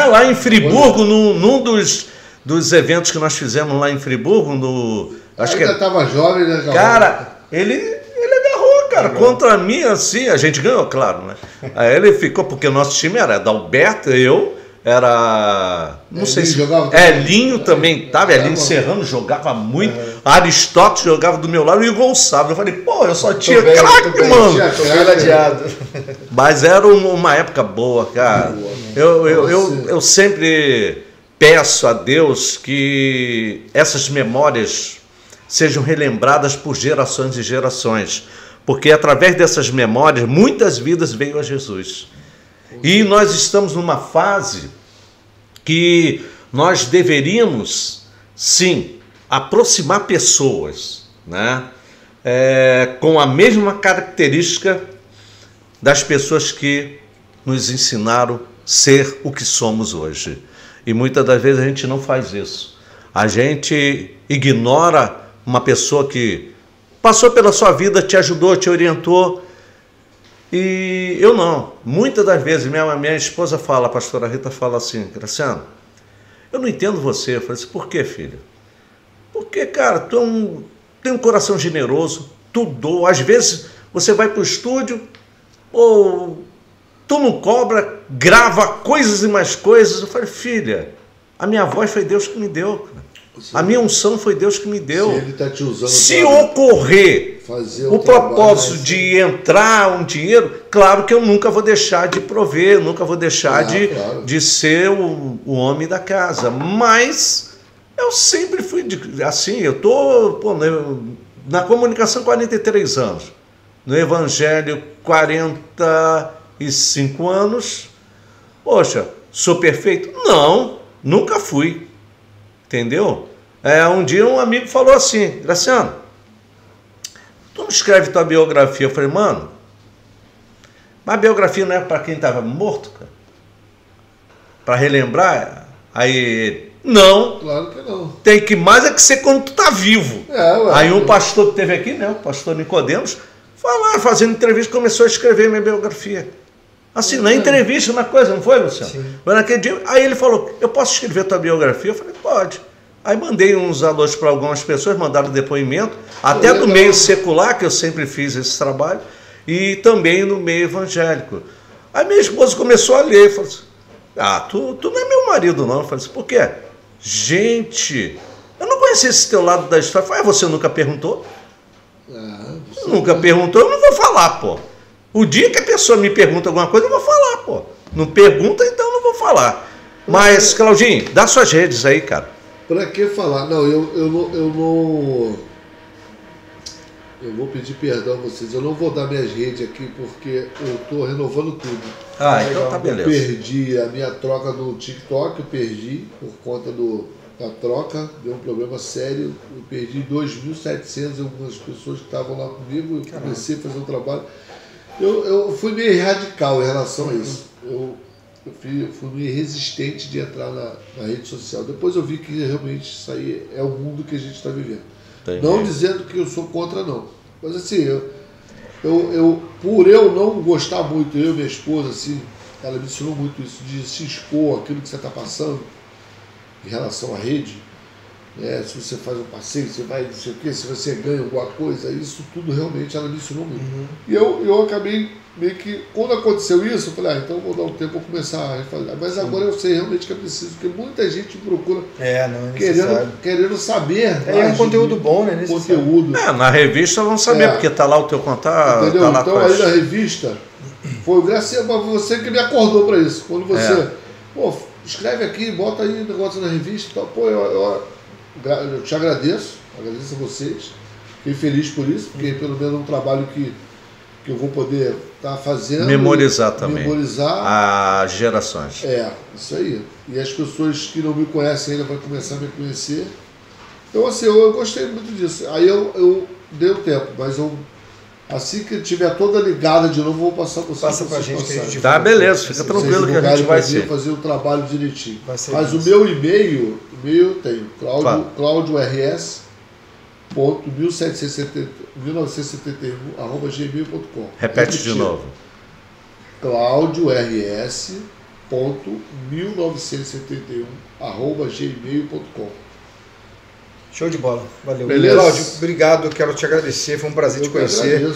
Lá em Friburgo, num dos eventos que nós fizemos lá em Friburgo, ainda estava jovem, né? Cara, ele agarrou, cara, contra mim, assim, a gente ganhou, claro, né? Aí ele ficou, porque o nosso time era Dalberto, era... Não sei se... Elinho também tava, Elinho Serrano jogava muito, Aristóteles jogava do meu lado e o Gonçalves. Eu falei, pô, eu só tinha craque, mano. Tô ladeado. Mas era uma época boa, cara. Eu sempre peço a Deus que essas memórias sejam relembradas por gerações e gerações, porque através dessas memórias muitas vidas veio a Jesus. E nós estamos numa fase que nós deveríamos, sim, aproximar pessoas, né? Com a mesma característica das pessoas que nos ensinaram a ser o que somos hoje. E muitas das vezes a gente não faz isso. A gente ignora uma pessoa que passou pela sua vida, te ajudou, te orientou. E eu não. Muitas das vezes minha esposa fala, a pastora Rita fala assim, Graciano, eu não entendo você. Eu falei assim, por quê, filho? Porque, cara, tu tem um coração generoso, tu doa. Às vezes você vai para o estúdio, ou tu não cobra, grava coisas e mais coisas. Eu falei, filha, a minha voz foi Deus que me deu. A minha unção foi Deus que me deu. Se ele tá te usando, se ocorrer o propósito de entrar um dinheiro, claro que eu nunca vou deixar de prover, nunca vou deixar de ser o homem da casa. Mas eu sempre fui assim, eu tô na comunicação 43 anos, no evangelho 45 anos. Poxa, sou perfeito? Não, nunca fui. Entendeu? Um dia um amigo falou assim, Graciano, tu não escreve tua biografia? Eu falei, mano, mas a biografia não é para quem estava morto, cara? Para relembrar? Aí, não. Claro que não. Tem que mais é que ser quando tu tá vivo. Aí um pastor que teve aqui, né, o pastor Nicodemos, foi lá fazendo entrevista, começou a escrever minha biografia. Assim, na entrevista, na coisa, não foi, Luciano? Sim. Foi naquele dia. Aí ele falou, eu posso escrever tua biografia? Eu falei, pode. Aí mandei uns alôs para algumas pessoas, mandaram depoimento, até do meio secular, que eu sempre fiz esse trabalho, e também no meio evangélico. Aí minha esposa começou a ler, falou assim, tu não é meu marido não. Eu falei assim, por quê? Gente, eu não conhecia esse teu lado da história. Eu falei, você nunca perguntou? Nunca perguntou, eu não vou falar, pô. O dia que a pessoa me pergunta alguma coisa, eu vou falar, pô. Não pergunta, então eu não vou falar. Mas, Claudinho, dá suas redes aí, cara. Pra que falar? Não, eu não... Eu vou pedir perdão a vocês. Eu não vou dar minhas redes aqui, porque eu tô renovando tudo. Então tá beleza. Eu perdi a minha troca no TikTok, eu perdi por conta da troca. Deu um problema sério. Eu perdi 2.700, algumas pessoas que estavam lá comigo. Eu comecei a fazer um trabalho. Eu fui meio radical em relação a isso. Eu fui meio resistente de entrar na rede social. Depois eu vi que realmente isso aí é o mundo que a gente está vivendo. Entendi. Não dizendo que eu sou contra, não. Mas assim, por eu não gostar muito, eu e minha esposa, assim, ela me ensinou muito isso, de se expor aquilo que você está passando em relação à rede. Se você faz um passeio, você vai, não sei o quê, se você ganha alguma coisa, isso tudo realmente ela me ensinou muito. E eu acabei meio que, quando aconteceu isso, eu falei, então eu vou dar um tempo para começar a refazer. Mas agora eu sei realmente que é preciso, porque muita gente procura querendo saber. É um conteúdo bom, né? Conteúdo. Na revista vão saber, porque tá lá o teu contato. Entendeu? Tá lá então aí na revista, foi graças a você que me acordou para isso. Quando você, escreve aqui, bota aí o negócio na revista e tal, eu te agradeço a vocês, fiquei feliz por isso, porque pelo menos é um trabalho que eu vou poder estar fazendo. Memorizar também. As gerações. Isso aí. E as pessoas que não me conhecem ainda vão começar a me conhecer. Então, assim, eu gostei muito disso. Aí eu dei o tempo, mas assim que tiver toda ligada de novo, vou passar para você. Passa pra gente que a gente tá, beleza, fica tranquilo que a gente vai fazer o trabalho direitinho. Mas o meu e-mail eu tenho, claudio.rs.1971@gmail.com. Repete de novo. claudio.rs.1971@gmail.com. Show de bola. Valeu. Beleza? Cláudio, obrigado. Quero te agradecer. Foi um prazer te conhecer.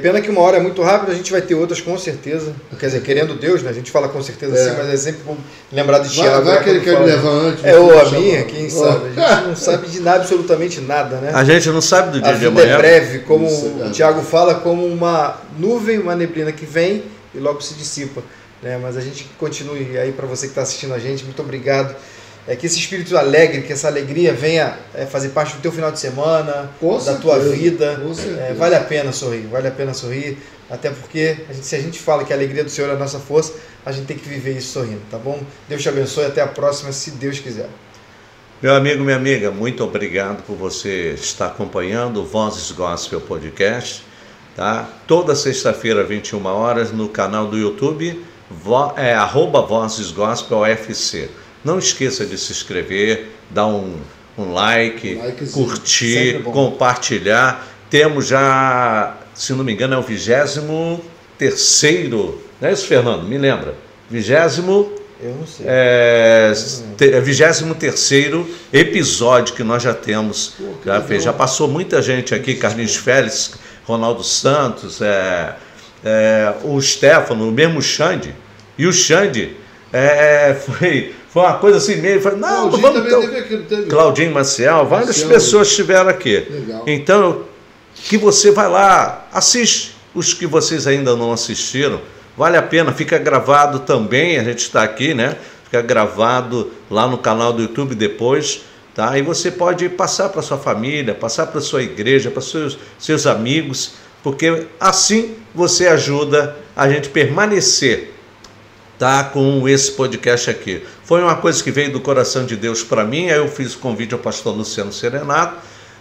Pena que uma hora é muito rápido. A gente vai ter outras com certeza. Quer dizer, querendo Deus, né? A gente fala com certeza sim, mas é sempre bom lembrar de Thiago. Vai que ele quer me levar antes. Ou a minha, quem sabe. A gente não sabe de nada, absolutamente nada, né? A gente não sabe do dia de amanhã. A vida é breve, como o Thiago fala, como uma nuvem, uma neblina que vem e logo se dissipa. Né? Mas a gente continue aí para você que está assistindo a gente. Muito obrigado. Que esse espírito alegre, que essa alegria venha fazer parte do teu final de semana, da tua vida. Vale a pena sorrir, até porque se a gente fala que a alegria do Senhor é a nossa força, a gente tem que viver isso sorrindo, tá bom? Deus te abençoe, até a próxima, se Deus quiser. Meu amigo, minha amiga, muito obrigado por você estar acompanhando o Vozes Gospel Podcast, tá? Toda sexta-feira, 21 horas, no canal do YouTube, @VozesGospelFC. Não esqueça de se inscrever, dar um like, curtir, compartilhar. Temos já, se não me engano, é o 23º, não é isso, Fernando? Me lembra? 23º episódio que nós já temos. Já passou muita gente aqui, Carlinhos Félix, Ronaldo Santos, o Stefano, o mesmo Xande. E o Xande foi uma coisa assim meio. Não, vamos. Claudinho Maciel, várias pessoas estiveram aqui. Legal. Então, que você vai lá, assiste os que vocês ainda não assistiram. Vale a pena, fica gravado também. A gente está aqui, né? Fica gravado lá no canal do YouTube depois. Tá? E você pode passar para sua família, passar para sua igreja, para seus amigos, porque assim você ajuda a gente permanecer, tá, com esse podcast aqui. Foi uma coisa que veio do coração de Deus para mim. Aí eu fiz o convite ao pastor Luciano Serenato,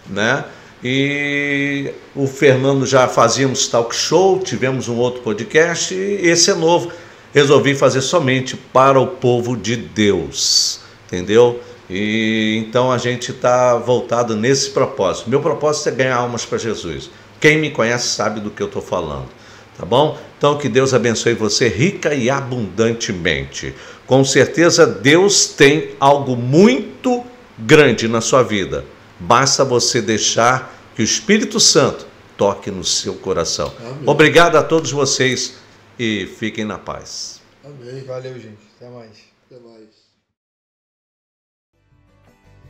né? E o Fernando já fazíamos talk show, tivemos um outro podcast, e esse é novo. Resolvi fazer somente para o povo de Deus, entendeu? E então a gente está voltado nesse propósito. Meu propósito é ganhar almas para Jesus. Quem me conhece sabe do que eu estou falando, tá bom? Então que Deus abençoe você rica e abundantemente. Com certeza Deus tem algo muito grande na sua vida. Basta você deixar que o Espírito Santo toque no seu coração. Amém. Obrigado a todos vocês e fiquem na paz. Amém. Valeu, gente. Até mais. Até mais.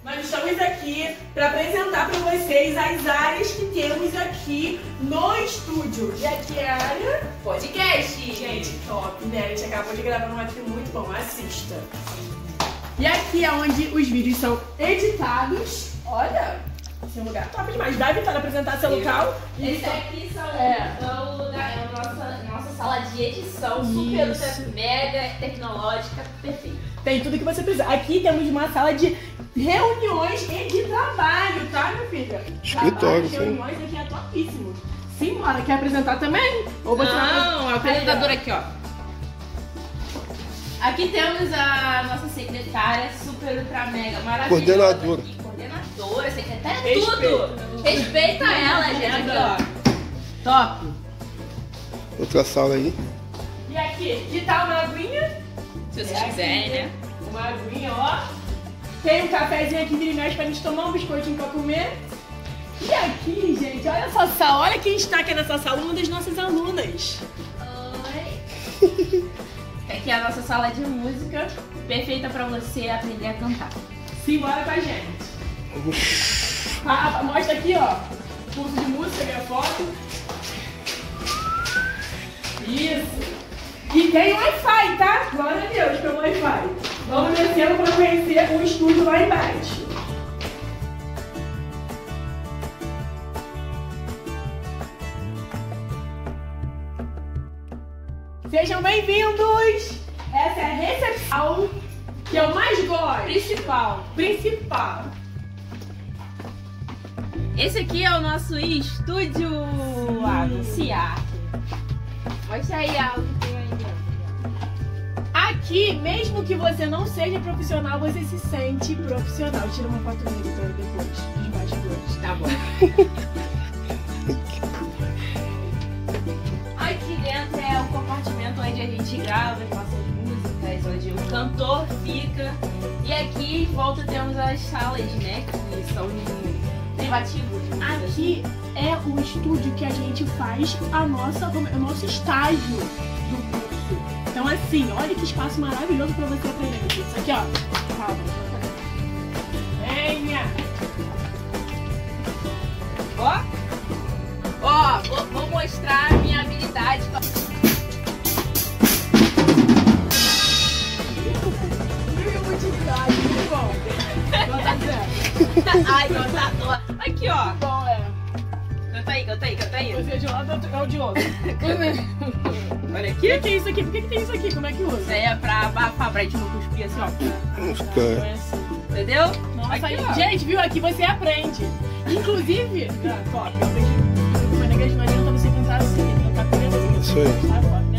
Nós estamos aqui para apresentar para vocês as áreas que temos aqui no estúdio. E aqui é a área podcast. Gente, top, né? A gente acabou de gravar um aqui muito bom, assista. E aqui é onde os vídeos são editados. Olha, esse é um lugar top demais. Vai, Vitória, apresentar seu local. Esse aqui é a nossa sala de edição, super mega tecnológica, perfeita. Tem tudo que você precisa. Aqui temos uma sala de reuniões e de trabalho, tá, minha filha? Escritório, sim. Reuniões aqui é topíssimo. Simbora, quer apresentar também? Ou você a apresentadora aqui, ó. Aqui temos a nossa secretária, super ultra mega maravilhosa. Coordenadora. Coordenadora, secretária, tudo. Respeita ela, gente, aqui, ó. Top. Outra sala aí. E aqui, que tal uma aguinha? Se vocês quiserem, né? Uma aguinha, ó. Tem um cafezinho aqui de nós pra gente tomar um biscoitinho pra comer. E aqui, gente, olha essa sala. Olha quem está aqui nessa sala, uma das nossas alunas. Oi. Aqui é a nossa sala de música, perfeita pra você aprender a cantar. Simbora com a gente. Mostra aqui, ó. Curso de música, minha foto. Isso. E tem Wi-Fi, tá? Glória a Deus pelo Wi-Fi. Vamos descendo para conhecer o estúdio lá embaixo. Sejam bem-vindos! Essa é a recepção que eu mais gosto. Principal. Esse aqui é o nosso estúdio anunciar. Mostra aí algo que tem aí dentro. Aqui, mesmo que você não seja profissional, você se sente profissional. Tira uma foto minha depois dos bastidores. Tá bom. Aqui dentro é o compartimento onde a gente grava as nossas músicas, onde o cantor fica. E aqui em volta temos as salas, né, que são privativos. Aqui é o estúdio que a gente faz o nosso estágio do curso. Então assim, olha que espaço maravilhoso pra você aprender. Isso aqui, ó. Calma. Venha! Ó, vou mostrar a minha habilidade. Utilidade, muito bom. Nota 0. Ai, notador. Aqui, ó. Bom, é. Canta aí. Você é de um lado ou de outro? Olha O que é isso aqui? Por que tem isso aqui? Como é que usa? Isso aí é pra abafar, pra gente não cuspir assim, ó. Entendeu? Nossa, Aqui, aí, ó. gente, viu? Aqui você aprende. Inclusive, top, eu aprendi. Foi na igreja, não adianta você cantar assim, cantar com assim. Isso aí. Tá, top.